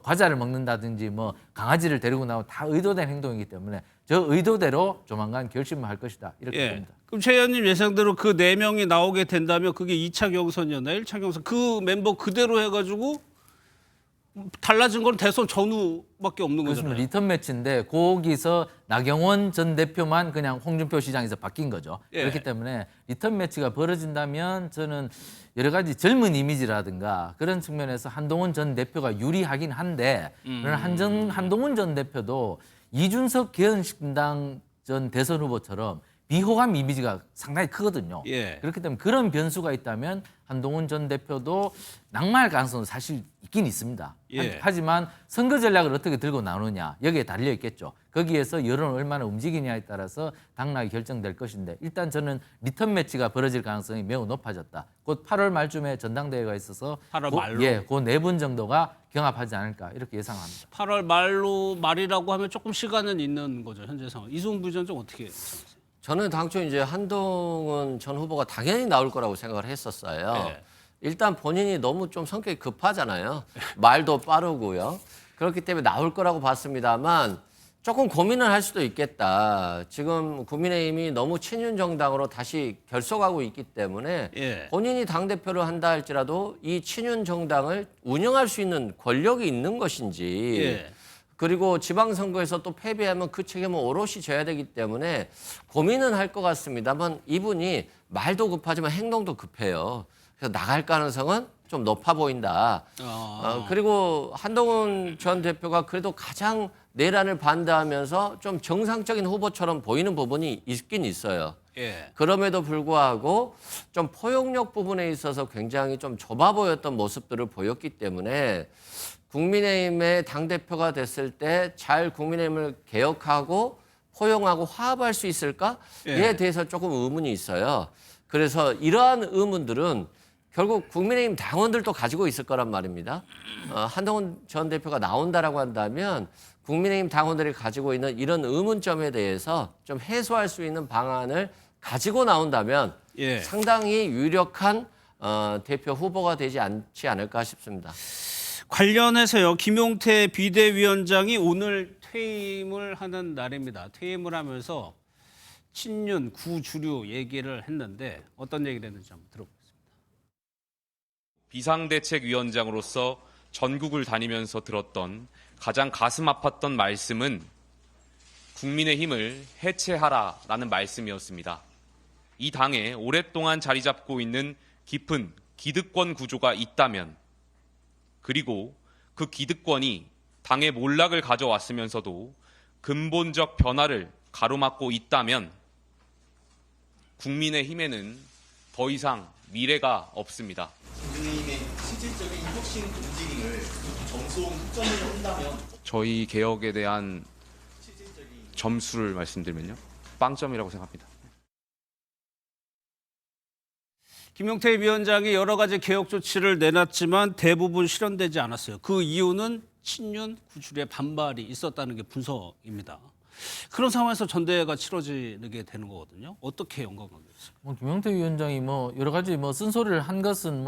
과자를 먹는다든지 강아지를 데리고 나오면 다 의도된 행동이기 때문에 저 의도대로 조만간 결심을 할 것이다. 이렇게 봅니다. 그럼 최 의원님 예상대로 그 4명이 나오게 된다면 그게 2차 경선이었나요? 1차 경선 그 멤버 그대로 해가지고 달라진 건 대선 전후밖에 없는 거잖아요. 리턴 매치인데 거기서 나경원 전 대표만 그냥 홍준표 시장에서 바뀐 거죠. 그렇기 때문에 리턴 매치가 벌어진다면 저는 여러 가지 젊은 이미지라든가 그런 측면에서 한동훈 전 대표가 유리하긴 한데 한동훈 전 대표도 이준석 개헌신당 전 대선 후보처럼 비호감 이미지가 상당히 크거든요. 그렇기 때문에 그런 변수가 있다면 한동훈 전 대표도 낙마할 가능성은 사실 있긴 있습니다. 하지만 선거 전략을 어떻게 들고 나오느냐 여기에 달려 있겠죠. 거기에서 여론을 얼마나 움직이냐에 따라서 당락이 결정될 것인데 일단 저는 리턴 매치가 벌어질 가능성이 매우 높아졌다. 곧 8월 말쯤에 전당대회가 있어서 8월 말로? 그 4분 정도가 경합하지 않을까 이렇게 예상합니다. 8월 말이라고 하면 조금 시간은 있는 거죠. 현재 상황. 이승훈 부위원장 어떻게 생각하세요? 저는 당초 이제 한동훈 전 후보가 당연히 나올 거라고 생각을 했었어요. 일단 본인이 너무 좀 성격이 급하잖아요. 말도 빠르고요. 그렇기 때문에 나올 거라고 봤습니다만 조금 고민을 할 수도 있겠다. 지금 국민의힘이 너무 친윤 정당으로 다시 결속하고 있기 때문에 본인이 당대표를 한다 할지라도 이 친윤 정당을 운영할 수 있는 권력이 있는 것인지 그리고 지방선거에서 또 패배하면 그 책임은 오롯이 져야 되기 때문에 고민은 할 것 같습니다만 이분이 말도 급하지만 행동도 급해요. 그래서 나갈 가능성은 좀 높아 보인다. 그리고 한동훈 전 대표가 그래도 가장 내란을 반대하면서 좀 정상적인 후보처럼 보이는 부분이 있긴 있어요. 그럼에도 불구하고 좀 포용력 부분에 있어서 굉장히 좀 좁아 보였던 모습들을 보였기 때문에 국민의힘의 당대표가 됐을 때 잘 국민의힘을 개혁하고 포용하고 화합할 수 있을까에 예. 대해서 조금 의문이 있어요. 그래서 이러한 의문들은 결국 국민의힘 당원들도 가지고 있을 거란 말입니다. 한동훈 전 대표가 나온다라고 한다면 국민의힘 당원들이 가지고 있는 이런 의문점에 대해서 좀 해소할 수 있는 방안을 가지고 나온다면 예. 상당히 유력한 대표 후보가 되지 않지 않을까 싶습니다. 관련해서요. 김용태 비대위원장이 오늘 퇴임을 하는 날입니다. 퇴임을 하면서 친윤, 구주류 얘기를 했는데 어떤 얘기를 했는지 한번 들어보겠습니다. 비상대책위원장으로서 전국을 다니면서 들었던 가장 가슴 아팠던 말씀은 국민의힘을 해체하라라는 말씀이었습니다. 이 당에 오랫동안 자리 잡고 있는 깊은 기득권 구조가 있다면, 그리고 그 기득권이 당의 몰락을 가져왔으면서도 근본적 변화를 가로막고 있다면 국민의힘에는 더 이상 미래가 없습니다. 국민의힘의 실질적인 혁신 움직임을 점수로 흑점을 한다면 저희 개혁에 대한 점수를 말씀드리면요, 빵점이라고 생각합니다. 김용태 위원장이 여러 가지 개혁 조치를 내놨지만 대부분 실현되지 않았어요. 그 이유는 친윤 구주류의 반발이 있었다는 게 분석입니다. 그런 상황에서 전대회가 치러지게 되는 거거든요. 어떻게 연관관계있어요? 김용태 위원장이 여러 가지 쓴소리를 한 것은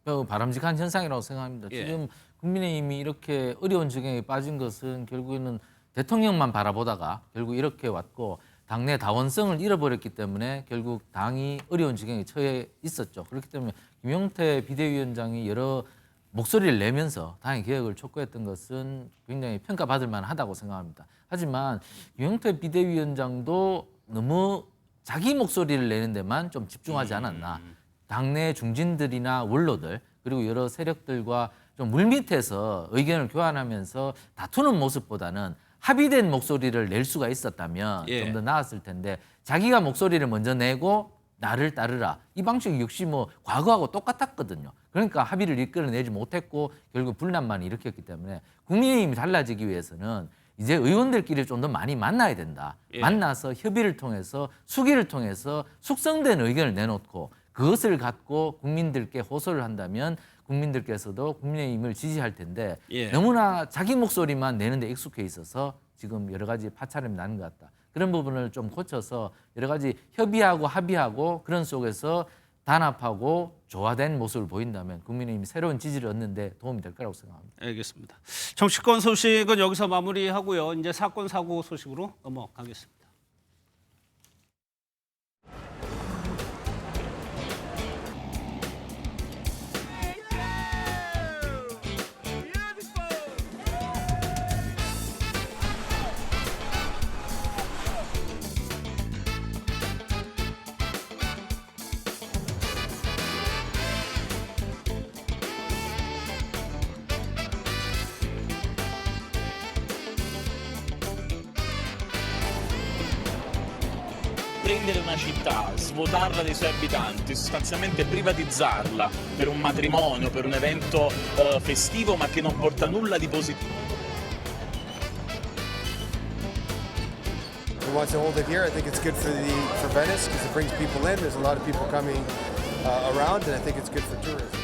매우 바람직한 현상이라고 생각합니다. 예. 지금 국민의힘이 이렇게 어려운 지경에 빠진 것은 결국에는 대통령만 바라보다가 결국 이렇게 왔고 당내 다원성을 잃어버렸기 때문에 결국 당이 어려운 지경에 처해 있었죠. 그렇기 때문에 김용태 비대위원장이 여러 목소리를 내면서 당의 개혁을 촉구했던 것은 굉장히 평가받을 만하다고 생각합니다. 하지만 김용태 비대위원장도 너무 자기 목소리를 내는 데만 좀 집중하지 않았나. 당내 중진들이나 원로들 그리고 여러 세력들과 좀 물밑에서 의견을 교환하면서 다투는 모습보다는 합의된 목소리를 낼 수가 있었다면 예. 좀 더 나았을 텐데 자기가 목소리를 먼저 내고 나를 따르라. 이 방식 역시 과거하고 똑같았거든요. 그러니까 합의를 이끌어내지 못했고 결국 분란만 일으켰기 때문에 국민의힘이 달라지기 위해서는 이제 의원들끼리 좀 더 많이 만나야 된다. 예. 만나서 협의를 통해서 수기를 통해서 숙성된 의견을 내놓고 그것을 갖고 국민들께 호소를 한다면 국민들께서도 국민의힘을 지지할 텐데 예. 너무나 자기 목소리만 내는데 익숙해 있어서 지금 여러 가지 파차름이 나는 것 같다. 그런 부분을 좀 고쳐서 여러 가지 협의하고 합의하고 그런 속에서 단합하고 조화된 모습을 보인다면 국민의힘이 새로운 지지를 얻는데 도움이 될 거라고 생각합니다. 알겠습니다. 정치권 소식은 여기서 마무리하고요. 이제 사건 사고 소식으로 넘어가겠습니다. Prendere una città, svuotarla dei suoi abitanti, sostanzialmente privatizzarla per un matrimonio, per un evento festivo ma che non porta nulla di positivo. We want to hold it here. I think it's good for Venice because it brings people in. There's a lot of people coming around, and I think it's good for tourism.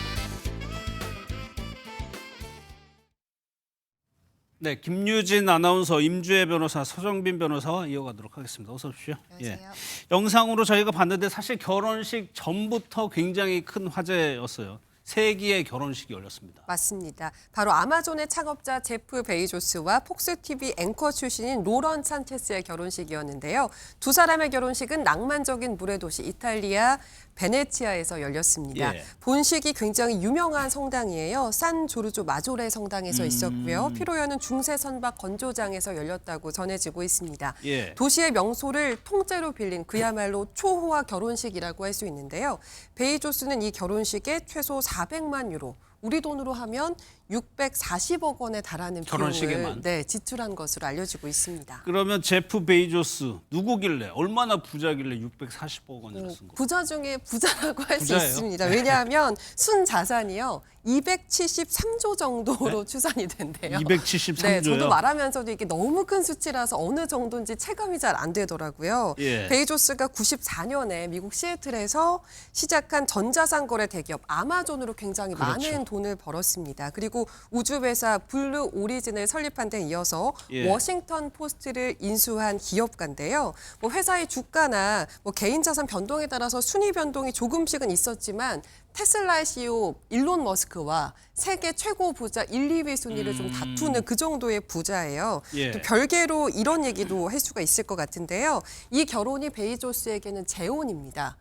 네, 김유진 아나운서, 임주혜 변호사, 서정빈 변호사와 이어가도록 하겠습니다. 어서 오십시오. 안녕하세요. 영상으로 저희가 봤는데 사실 결혼식 전부터 굉장히 큰 화제였어요. 세기의 결혼식이 열렸습니다. 맞습니다. 바로 아마존의 창업자 제프 베이조스와 폭스TV 앵커 출신인 로런 산체스의 결혼식이었는데요. 두 사람의 결혼식은 낭만적인 물의 도시 이탈리아 베네치아에서 열렸습니다. 예. 본식이 굉장히 유명한 성당이에요. 산 조르조 마조레 성당에서 있었고요. 피로연은 중세 선박 건조장에서 열렸다고 전해지고 있습니다. 예. 도시의 명소를 통째로 빌린 그야말로 초호화 결혼식이라고 할 수 있는데요. 베이조스는 이 결혼식에 최소 400만 유로, 우리 돈으로 하면 640억 원에 달하는 결혼식에만. 비용을 지출한 것으로 알려지고 있습니다. 그러면 제프 베이조스 누구길래 얼마나 부자길래 640억 원이나 쓴 거? 부자 중에 부자라고 할 수 부자예요? 있습니다. 왜냐하면 순 자산이요 273조 정도로 추산이 된대요. 273조요? 네, 저도 말하면서도 이게 너무 큰 수치라서 어느 정도인지 체감이 잘 안 되더라고요. 예. 베이조스가 94년에 미국 시애틀에서 시작한 전자상 거래 대기업 아마존으로 굉장히 그렇죠. 많은 돈을 벌었습니다. 그리고 우주회사 블루 오리진을 설립한 데 이어서 예. 워싱턴 포스트를 인수한 기업가인데요. 뭐 회사의 주가나 뭐 개인 자산 변동에 따라서 순위 변동이 조금씩은 있었지만 테슬라의 CEO 일론 머스크와 세계 최고 부자 1, 2위 순위를 좀 다투는 그 정도의 부자예요. 예. 또 별개로 이런 얘기도 할 수가 있을 것 같은데요. 이 결혼이 베이조스에게는 재혼입니다.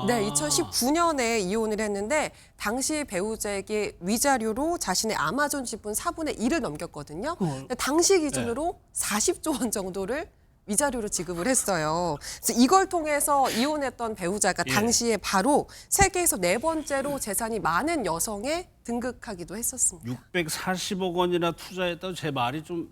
네, 2019년에 이혼을 했는데 당시 배우자에게 위자료로 자신의 아마존 지분 4분의 1을 넘겼거든요. 근데 당시 기준으로 40조 원 정도를 위자료로 지급을 했어요. 그래서 이걸 통해서 이혼했던 배우자가 당시에 바로 세계에서 4번째로 재산이 많은 여성에 등극하기도 했었습니다. 640억 원이나 투자했다고 제 말이 좀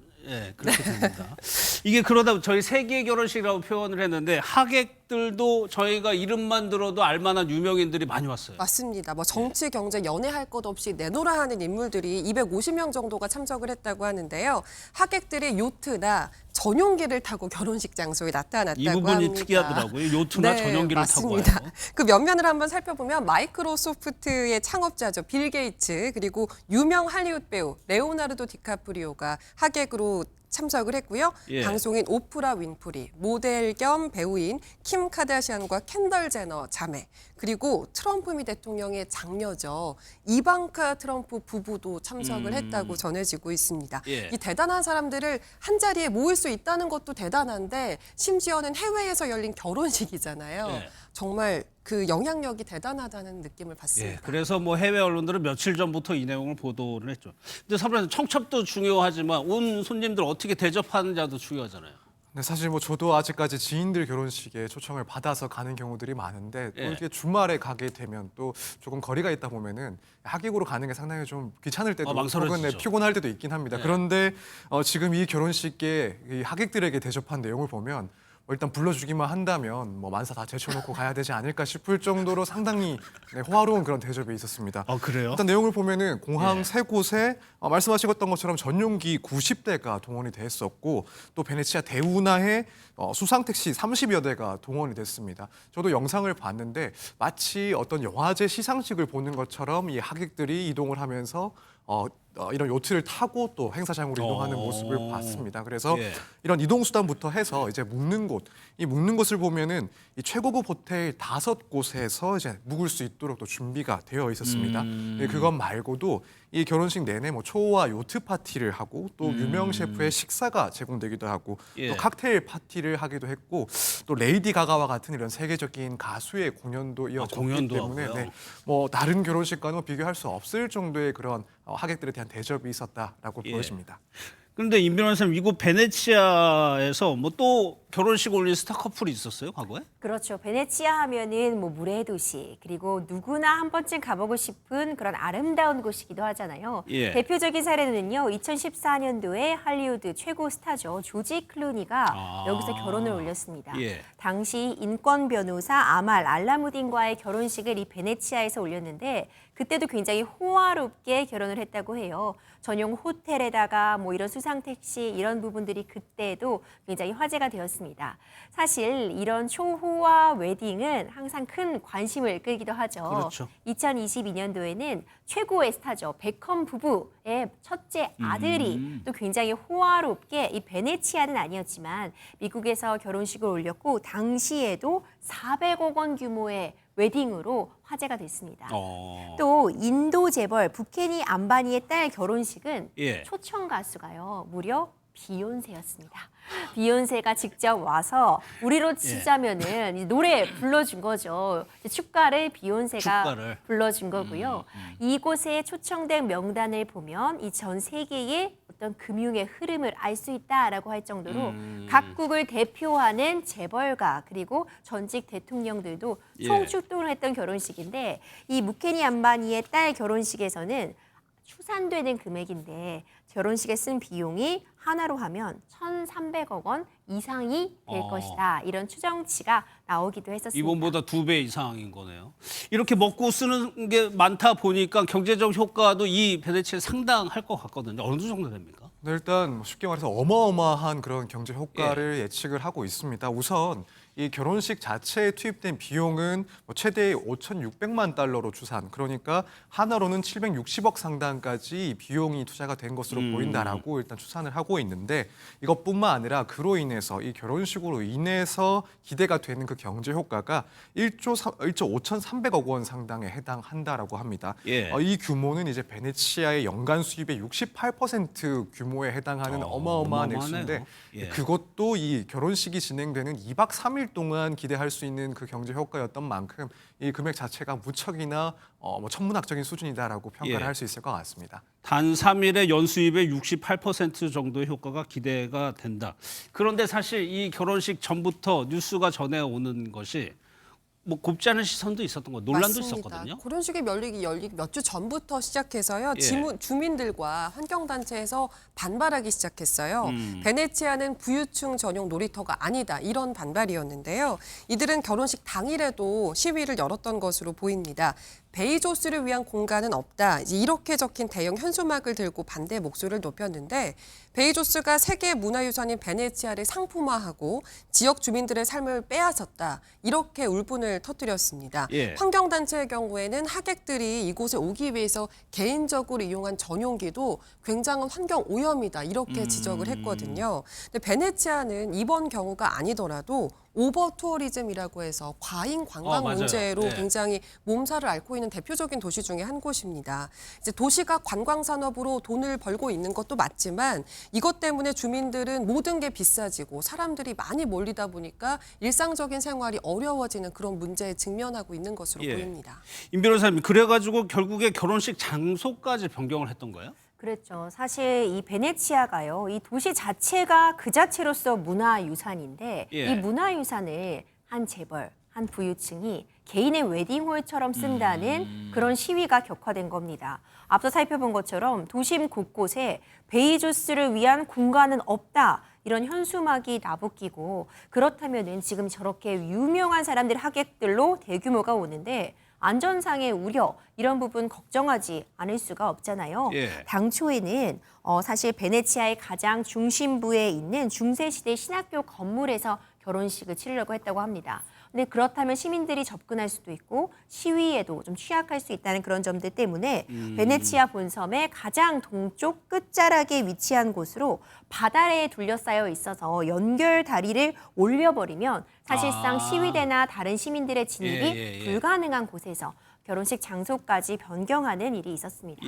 그렇게 됩니다. 이게 그러다 저희 세계 결혼식이라고 표현을 했는데 하객들도 저희가 이름만 들어도 알만한 유명인들이 많이 왔어요. 맞습니다. 뭐 정치, 경제, 연애할 것 없이 내노라 하는 인물들이 250명 정도가 참석을 했다고 하는데요. 하객들이 요트나 전용기를 타고 결혼식 장소에 나타났다고 이 부분이 합니다. 특이하더라고요. 요트나 전용기를 맞습니다. 타고 와요. 그 면면을 한번 살펴보면 마이크로소프트의 창업자죠. 빌 게이츠 그리고 유명 할리우드 배우 레오나르도 디카프리오가 하객으로 참석을 했고요. 예. 방송인 오프라 윈프리, 모델 겸 배우인 킴 카다시안과 켄덜 제너 자매, 그리고 트럼프 미 대통령의 장녀죠. 이방카 트럼프 부부도 참석을 했다고 전해지고 있습니다. 예. 이 대단한 사람들을 한 자리에 모을 수 있다는 것도 대단한데 심지어는 해외에서 열린 결혼식이잖아요. 예. 정말 그 영향력이 대단하다는 느낌을 받습니다. 그래서 뭐 해외 언론들은 며칠 전부터 이 내용을 보도를 했죠. 근데 사실은 청첩도 중요하지만 온 손님들 어떻게 대접하느냐도 중요하잖아요. 네, 사실 뭐 저도 아직까지 지인들 결혼식에 초청을 받아서 가는 경우들이 많은데 또 이렇게 주말에 가게 되면 또 조금 거리가 있다 보면은 하객으로 가는 게 상당히 좀 귀찮을 때도 혹은 망설여지죠. 피곤할 때도 있긴 합니다. 그런데 지금 이 결혼식에 이 하객들에게 대접한 내용을 보면 일단 불러주기만 한다면 뭐 만사 다 제쳐놓고 가야 되지 않을까 싶을 정도로 상당히 호화로운 그런 대접이 있었습니다. 그래요? 일단 내용을 보면은 공항 세 곳에 말씀하셨던 것처럼 전용기 90대가 동원이 됐었고 또 베네치아 대운하에 수상 택시 30여 대가 동원이 됐습니다. 저도 영상을 봤는데 마치 어떤 영화제 시상식을 보는 것처럼 이 하객들이 이동을 하면서 이런 요트를 타고 또 행사장으로 이동하는 모습을 봤습니다. 그래서 이런 이동 수단부터 해서 이제 묵는 곳, 이 묵는 곳을 보면은 이 최고급 호텔 5곳에서 이제 묵을 수 있도록 또 준비가 되어 있었습니다. 그것 말고도 이 결혼식 내내 뭐 초호화 요트 파티를 하고 또 유명 셰프의 식사가 제공되기도 하고 또 칵테일 파티를 하기도 했고 또 레이디 가가와 같은 이런 세계적인 가수의 공연도 이어졌기 때문에 뭐 다른 결혼식과는 비교할 수 없을 정도의 그런 하객들에 대한 대접이 있었다라고 보여집니다. 그런데 임 변호사님 이곳 베네치아에서 뭐 또 결혼식 올린 스타 커플이 있었어요 과거에? 그렇죠. 베네치아 하면은 뭐 물의 도시 그리고 누구나 한 번쯤 가보고 싶은 그런 아름다운 곳이기도 하잖아요. 대표적인 사례는요. 2014년도에 할리우드 최고 스타죠. 조지 클루니가 여기서 결혼을 올렸습니다. 당시 인권 변호사 아말 알라무딘과의 결혼식을 이 베네치아에서 올렸는데 그때도 굉장히 호화롭게 결혼을 했다고 해요. 전용 호텔에다가 뭐 이런 수상 택시 이런 부분들이 그때도 굉장히 화제가 되었습니다. 사실 이런 초호화 웨딩은 항상 큰 관심을 끌기도 하죠. 그렇죠. 2022년도에는 최고의 스타죠. 베컴 부부의 첫째 아들이 또 굉장히 호화롭게 이 베네치아는 아니었지만 미국에서 결혼식을 올렸고 당시에도 400억 원 규모의 웨딩으로 화제가 됐습니다. 또 인도 재벌 부케니 암바니의 딸 결혼식은 초청 가수가요. 무려 비욘세였습니다. 비욘세가 직접 와서 우리로 치자면은 이 노래 불러준 거죠. 축가를 비욘세가 불러준 거고요. 이곳에 초청된 명단을 보면 이 전 세계의 어떤 금융의 흐름을 알 수 있다라고 할 정도로 각국을 대표하는 재벌가 그리고 전직 대통령들도 총출동을 했던 결혼식인데 이 무케니 암바니의 딸 결혼식에서는 추산되는 금액인데 결혼식에 쓴 비용이 하나로 하면 1,300억 원 이상이 될 것이다. 이런 추정치가 나오기도 했었습니다. 이번보다 2배 이상인 거네요. 이렇게 먹고 쓰는 게 많다 보니까 경제적 효과도 이 베네치아에 상당할 것 같거든요. 어느 정도 됩니까? 네, 일단 쉽게 말해서 어마어마한 그런 경제 효과를 예측을 하고 있습니다. 우선 이 결혼식 자체에 투입된 비용은 최대 5,600만 달러로 추산, 그러니까 하나로는 760억 상당까지 이 비용이 투자가 된 것으로 보인다라고 일단 추산을 하고 있는데, 이것뿐만 아니라 그로 인해서 이 결혼식으로 인해서 기대가 되는 그 경제 효과가 1조 5,300억 원 상당에 해당한다라고 합니다. 이 규모는 이제 베네치아의 연간 수입의 68% 규모에 해당하는 어마어마한 액수인데, 그것도 이 결혼식이 진행되는 2박 3일 동안 기대할 수 있는 그 경제 효과였던 만큼 이 금액 자체가 무척이나 천문학적인 수준이다라고 평가를 할 수 있을 것 같습니다. 단 3일의 연수입의 68% 정도의 효과가 기대가 된다. 그런데 사실 이 결혼식 전부터 뉴스가 전해오는 것이 뭐 곱지 않은 시선도 있었던 거, 논란도 맞습니다. 있었거든요. 결혼식의 열리기 몇 주 전부터 시작해서요. 주민들과 환경단체에서 반발하기 시작했어요. 베네치아는 부유층 전용 놀이터가 아니다. 이런 반발이었는데요. 이들은 결혼식 당일에도 시위를 열었던 것으로 보입니다. 베이조스를 위한 공간은 없다. 이렇게 적힌 대형 현수막을 들고 반대 목소리를 높였는데, 베이조스가 세계 문화유산인 베네치아를 상품화하고 지역 주민들의 삶을 빼앗았다. 이렇게 울분을 터뜨렸습니다. 환경단체의 경우에는 하객들이 이곳에 오기 위해서 개인적으로 이용한 전용기도 굉장한 환경 오염이다. 이렇게 지적을 했거든요. 근데 베네치아는 이번 경우가 아니더라도 오버 투어리즘이라고 해서 과잉 관광 문제로 굉장히 몸살을 앓고 있는 대표적인 도시 중에 한 곳입니다. 이제 도시가 관광 산업으로 돈을 벌고 있는 것도 맞지만 이것 때문에 주민들은 모든 게 비싸지고 사람들이 많이 몰리다 보니까 일상적인 생활이 어려워지는 그런 문제에 직면하고 있는 것으로 보입니다. 임 변호사님, 그래가지고 결국에 결혼식 장소까지 변경을 했던 거예요? 그렇죠. 사실 이 베네치아가요, 이 도시 자체가 그 자체로서 문화유산인데 이 문화유산을 한 재벌, 한 부유층이 개인의 웨딩홀처럼 쓴다는 그런 시위가 격화된 겁니다. 앞서 살펴본 것처럼 도심 곳곳에 베이조스를 위한 공간은 없다. 이런 현수막이 나부끼고, 그렇다면은 지금 저렇게 유명한 사람들 하객들로 대규모가 오는데 안전상의 우려, 이런 부분 걱정하지 않을 수가 없잖아요. 당초에는 사실 베네치아의 가장 중심부에 있는 중세시대 신학교 건물에서 결혼식을 치르려고 했다고 합니다. 근데 그렇다면 시민들이 접근할 수도 있고 시위에도 좀 취약할 수 있다는 그런 점들 때문에 베네치아 본섬의 가장 동쪽 끝자락에 위치한 곳으로 바다에 둘러싸여 있어서 연결 다리를 올려버리면 사실상 시위대나 다른 시민들의 진입이 불가능한 곳에서 결혼식 장소까지 변경하는 일이 있었습니다.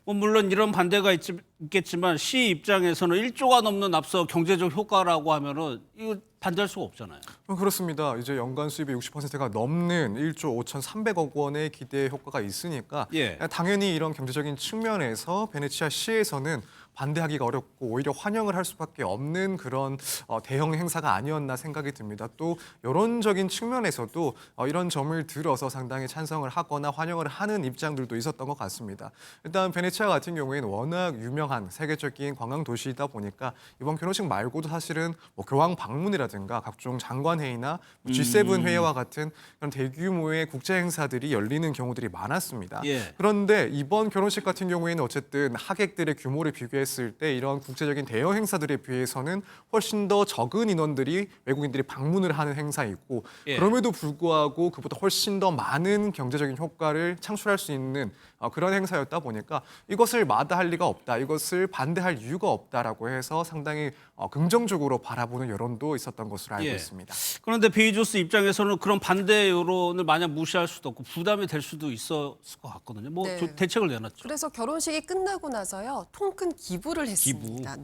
뭐 물론 이런 반대가 있겠지만 시 입장에서는 1조가 넘는 앞서 경제적 효과라고 하면은 이거 반대할 수가 없잖아요. 그렇습니다. 이제 연간 수입의 60%가 넘는 1조 5,300억 원의 기대 효과가 있으니까 당연히 이런 경제적인 측면에서 베네치아 시에서는 반대하기가 어렵고 오히려 환영을 할 수밖에 없는 그런 대형 행사가 아니었나 생각이 듭니다. 또 여론적인 측면에서도 이런 점을 들어서 상당히 찬성을 하거나 환영을 하는 입장들도 있었던 것 같습니다. 일단 베네치아 같은 경우에는 워낙 유명한 세계적인 관광 도시이다 보니까 이번 결혼식 말고도 사실은 뭐 교황 방문이라든가 각종 장관 회의나 G7 회의와 같은 그런 대규모의 국제 행사들이 열리는 경우들이 많았습니다. 그런데 이번 결혼식 같은 경우에는 어쨌든 하객들의 규모를 비교했을 때 이런 국제적인 대형 행사들에 비해서는 훨씬 더 적은 인원들이 외국인들이 방문을 하는 행사이고 그럼에도 불구하고 그보다 훨씬 더 많은 경제적인 효과를 창출할 수 있는 그런 행사였다 보니까 이것을 마다할 리가 없다, 이것을 반대할 이유가 없다라고 해서 상당히 긍정적으로 바라보는 여론도 있었던 것으로 알고 있습니다. 그런데 베이조스 입장에서는 그런 반대 여론을 마냥 무시할 수도 없고 부담이 될 수도 있었을 것 같거든요. 뭐 대책을 내놨죠. 그래서 결혼식이 끝나고 나서요, 통큰 기부를 했습니다.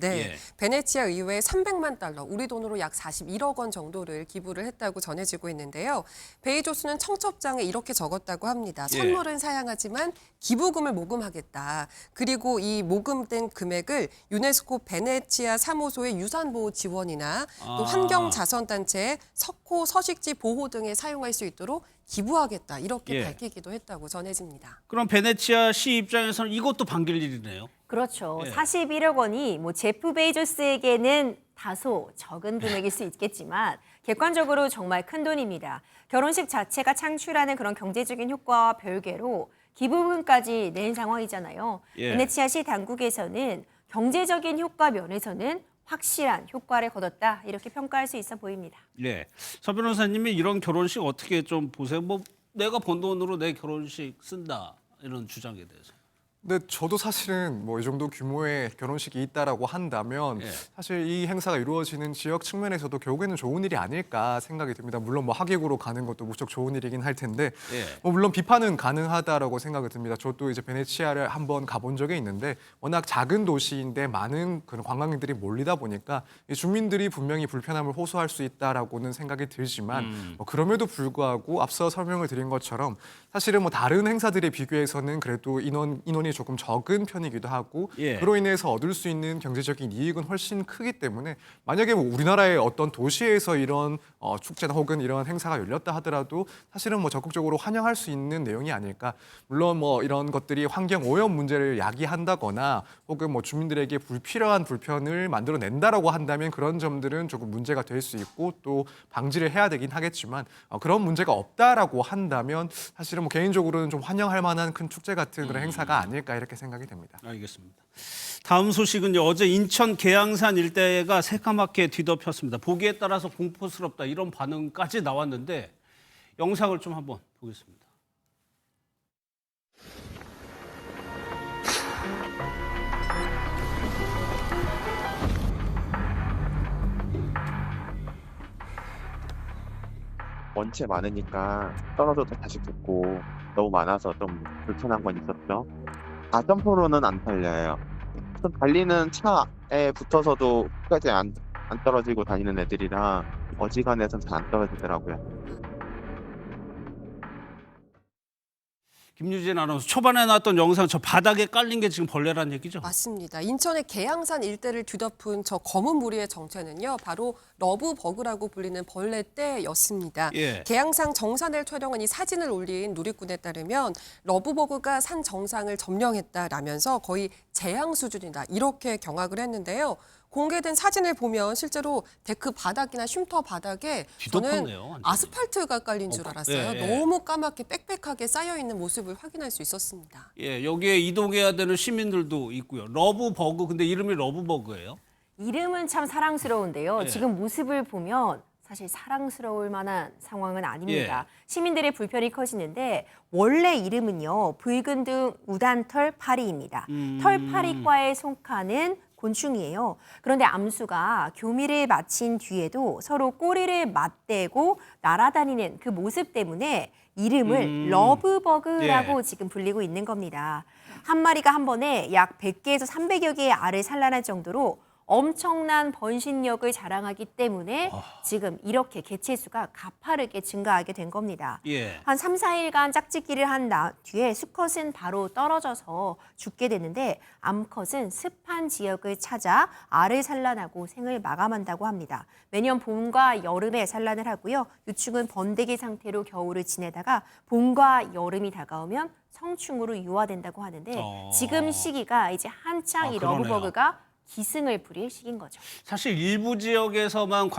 베네치아 의회에 300만 달러, 우리 돈으로 약 41억 원 정도를 기부를 했다고 전해지고 있는데요. 베이조스는 청첩장에 이렇게 적었다고 합니다. 선물은 사양하지만 기부금을 모금하겠다. 그리고 이 모금된 금액을 유네스코 베네치아 사무소의 유산보호 지원이나 또 환경자선단체의 석호 서식지 보호 등에 사용할 수 있도록 기부하겠다 이렇게 예. 밝히기도 했다고 전해집니다. 그럼 베네치아 시 입장에서는 이것도 반길 일이네요. 그렇죠. 예. 41억 원이 뭐 제프 베이조스에게는 다소 적은 금액일 수 있겠지만 객관적으로 정말 큰 돈입니다. 결혼식 자체가 창출하는 그런 경제적인 효과와 별개로 기부금까지 낸 상황이잖아요. 예. 베네치아시 당국에서는 경제적인 효과 면에서는 확실한 효과를 거뒀다 이렇게 평가할 수 있어 보입니다. 네. 서 변호사님이 이런 결혼식 어떻게 좀 보세요? 뭐 내가 번 돈으로 내 결혼식 쓴다 이런 주장에 대해서. 근데 저도 사실은 뭐 이 정도 규모의 결혼식이 있다라고 한다면 예. 사실 이 행사가 이루어지는 지역 측면에서도 결국에는 좋은 일이 아닐까 생각이 듭니다. 물론 뭐 하객으로 가는 것도 무척 좋은 일이긴 할 텐데 예. 뭐 물론 비판은 가능하다라고 생각이 듭니다. 저도 이제 베네치아를 한번 가본 적이 있는데 워낙 작은 도시인데 많은 그런 관광객들이 몰리다 보니까 이 주민들이 분명히 불편함을 호소할 수 있다라고는 생각이 들지만 뭐 그럼에도 불구하고 앞서 설명을 드린 것처럼 사실은 뭐 다른 행사들에 비교해서는 그래도 인원이 조금 적은 편이기도 하고 예. 그로 인해서 얻을 수 있는 경제적인 이익은 훨씬 크기 때문에 만약에 뭐 우리나라의 어떤 도시에서 이런 축제나 혹은 이런 행사가 열렸다 하더라도 사실은 뭐 적극적으로 환영할 수 있는 내용이 아닐까. 물론 뭐 이런 것들이 환경 오염 문제를 야기한다거나 혹은 뭐 주민들에게 불필요한 불편을 만들어낸다라고 한다면 그런 점들은 조금 문제가 될 수 있고 또 방지를 해야 되긴 하겠지만 그런 문제가 없다라고 한다면 사실은 뭐 개인적으로는 좀 환영할 만한 큰 축제 같은 그런 행사가 아닐까 이렇게 생각이 됩니다. 알겠습니다. 다음 소식은요. 어제 인천 계양산 일대가 새까맣게 뒤덮였습니다. 보기에 따라서 공포스럽다 이런 반응까지 나왔는데 영상을 좀 한번 보겠습니다. 원체 많으니까 떨어져서 다시 붙고 너무 많아서 좀 불편한 건 있었죠. 4점포로는 안 털려요. 좀 달리는 차에 붙어서도 끝까지 안 떨어지고 다니는 애들이라 어지간해서 잘 안 떨어지더라고요. 김유진 아나운서 초반에 나왔던 영상 저 바닥에 깔린 게 지금 벌레란 얘기죠? 맞습니다. 인천의 계양산 일대를 뒤덮은 저 검은 무리의 정체는요. 바로 러브버그라고 불리는 벌레 떼였습니다. 예. 계양산 정산을 촬영한 이 사진을 올린 누리꾼에 따르면 러브버그가 산 정상을 점령했다라면서 거의 재앙 수준이다 이렇게 경악을 했는데요. 공개된 사진을 보면 실제로 데크 바닥이나 쉼터 바닥에 저는 뒤덮었네요, 완전히. 아스팔트가 깔린 줄 알았어요. 예, 예. 너무 까맣게 빽빽하게 쌓여있는 모습을 확인할 수 있었습니다. 예, 여기에 이동해야 되는 시민들도 있고요. 러브버그, 근데 이름이 러브버그예요? 이름은 참 사랑스러운데요. 예. 지금 모습을 보면 사실 사랑스러울 만한 상황은 아닙니다. 예. 시민들의 불편이 커지는데 원래 이름은요. 붉은 등 우단털 파리입니다. 털파리과에 속하는 곤충이에요. 그런데 암수가 교미를 마친 뒤에도 서로 꼬리를 맞대고 날아다니는 그 모습 때문에 이름을 러브버그라고 예. 지금 불리고 있는 겁니다. 한 마리가 한 번에 약 100개에서 300여 개의 알을 산란할 정도로 엄청난 번식력을 자랑하기 때문에 지금 이렇게 개체수가 가파르게 증가하게 된 겁니다. 예. 한 3, 4일간 짝짓기를 한 뒤에 수컷은 바로 떨어져서 죽게 되는데 암컷은 습한 지역을 찾아 알을 산란하고 생을 마감한다고 합니다. 매년 봄과 여름에 산란을 하고요. 유충은 번데기 상태로 겨울을 지내다가 봄과 여름이 다가오면 성충으로 유화된다고 하는데 지금 시기가 이제 한창 이 그러네요. 러브버그가 기승을 부릴 시기인 거죠. 사실 일부 지역에서만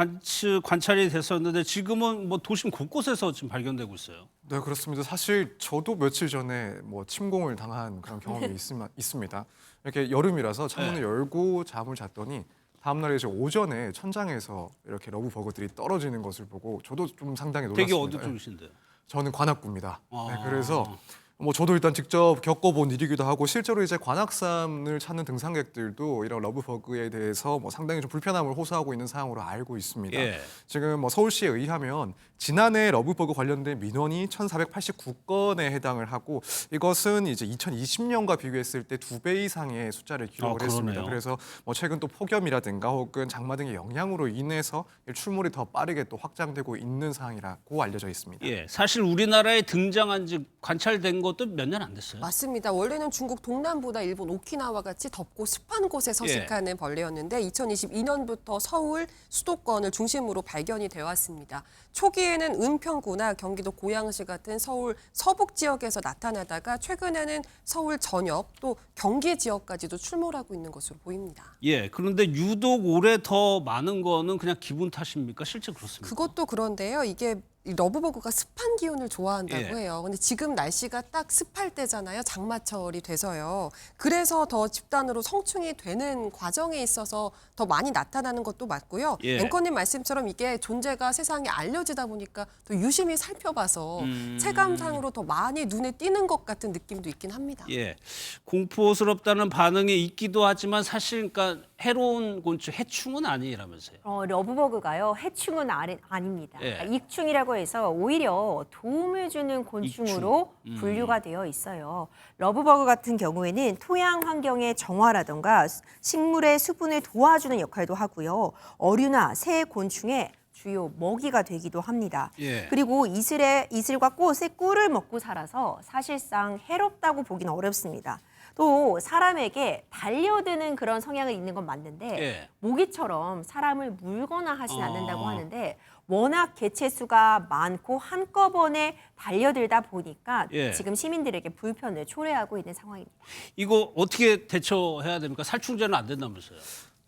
관찰이 됐었는데 지금은 뭐 도심 곳곳에서 지금 발견되고 있어요. 네, 그렇습니다. 사실 저도 며칠 전에 뭐 침공을 당한 그런 경험이 있습니다. 이렇게 여름이라서 창문을 열고 잠을 잤더니 다음 날에 이제 오전에 천장에서 이렇게 러브버그들이 떨어지는 것을 보고 저도 좀 상당히 놀랐습니다. 되게 어디 쪽이신데요? 저는 관악구입니다. 네, 그래서 뭐 저도 일단 직접 겪어본 일이기도 하고 실제로 이제 관악산을 찾는 등산객들도 이런 러브버그에 대해서 뭐 상당히 좀 불편함을 호소하고 있는 상황으로 알고 있습니다. 예. 지금 뭐 서울시에 의하면 지난해 러브버그 관련된 민원이 1,489건에 해당을 하고 이것은 이제 2020년과 비교했을 때 2배 이상의 숫자를 기록을 했습니다. 그러네요. 그래서 뭐 최근 또 폭염이라든가 혹은 장마 등의 영향으로 인해서 출몰이 더 빠르게 또 확장되고 있는 상황이라고 알려져 있습니다. 예, 사실 우리나라에 등장한 지 관찰된 것도 몇 년 안 됐어요. 맞습니다. 원래는 중국 동남부나 일본 오키나와 같이 덥고 습한 곳에 서식하는 벌레였는데 2022년부터 서울 수도권을 중심으로 발견이 되어 왔습니다. 초기에는 은평구나 경기도 고양시 같은 서울 서북 지역에서 나타나다가 최근에는 서울 전역 또 경기 지역까지도 출몰하고 있는 것으로 보입니다. 예, 그런데 유독 올해 더 많은 거는 그냥 기분 탓입니까? 실제 그렇습니까? 그것도 그런데요. 이게 이 러브버그가 습한 기운을 좋아한다고 예. 해요. 근데 지금 날씨가 딱 습할 때잖아요. 장마철이 돼서요. 그래서 더 집단으로 성충이 되는 과정에 있어서 더 많이 나타나는 것도 맞고요. 예. 앵커님 말씀처럼 이게 존재가 세상에 알려지다 보니까 더 유심히 살펴봐서 체감상으로 더 많이 눈에 띄는 것 같은 느낌도 있긴 합니다. 예, 공포스럽다는 반응이 있기도 하지만 사실 그러니까 해로운 곤충, 해충은 아니라면서요. 러브버그가요, 해충은 아닙니다. 예. 그러니까 익충이라고 해서 오히려 도움을 주는 곤충으로 분류가 되어 있어요. 러브버그 같은 경우에는 토양 환경의 정화라든가 식물의 수분을 도와주는 역할도 하고요. 어류나 새 곤충의 주요 먹이가 되기도 합니다. 예. 그리고 이슬과 꽃의 꿀을 먹고 살아서 사실상 해롭다고 보기는 어렵습니다. 또 사람에게 달려드는 그런 성향이 있는 건 맞는데 예. 모기처럼 사람을 물거나 하진 않는다고 하는데 워낙 개체수가 많고 한꺼번에 달려들다 보니까 예. 지금 시민들에게 불편을 초래하고 있는 상황입니다. 이거 어떻게 대처해야 됩니까? 살충제는 안 된다면서요.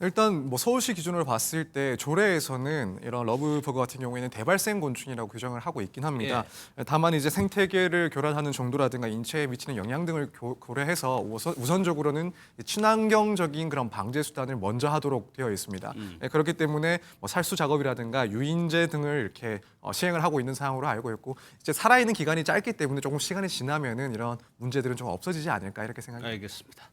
일단 뭐 서울시 기준으로 봤을 때 조례에서는 이런 러브버그 같은 경우에는 대발생 곤충이라고 규정을 하고 있긴 합니다. 다만 이제 생태계를 교란하는 정도라든가 인체에 미치는 영향 등을 고려해서 우선적으로는 친환경적인 그런 방제 수단을 먼저 하도록 되어 있습니다. 그렇기 때문에 뭐 살수 작업이라든가 유인제 등을 이렇게 시행을 하고 있는 상황으로 알고 있고 이제 살아있는 기간이 짧기 때문에 조금 시간이 지나면은 이런 문제들은 좀 없어지지 않을까 이렇게 생각합니다. 알겠습니다.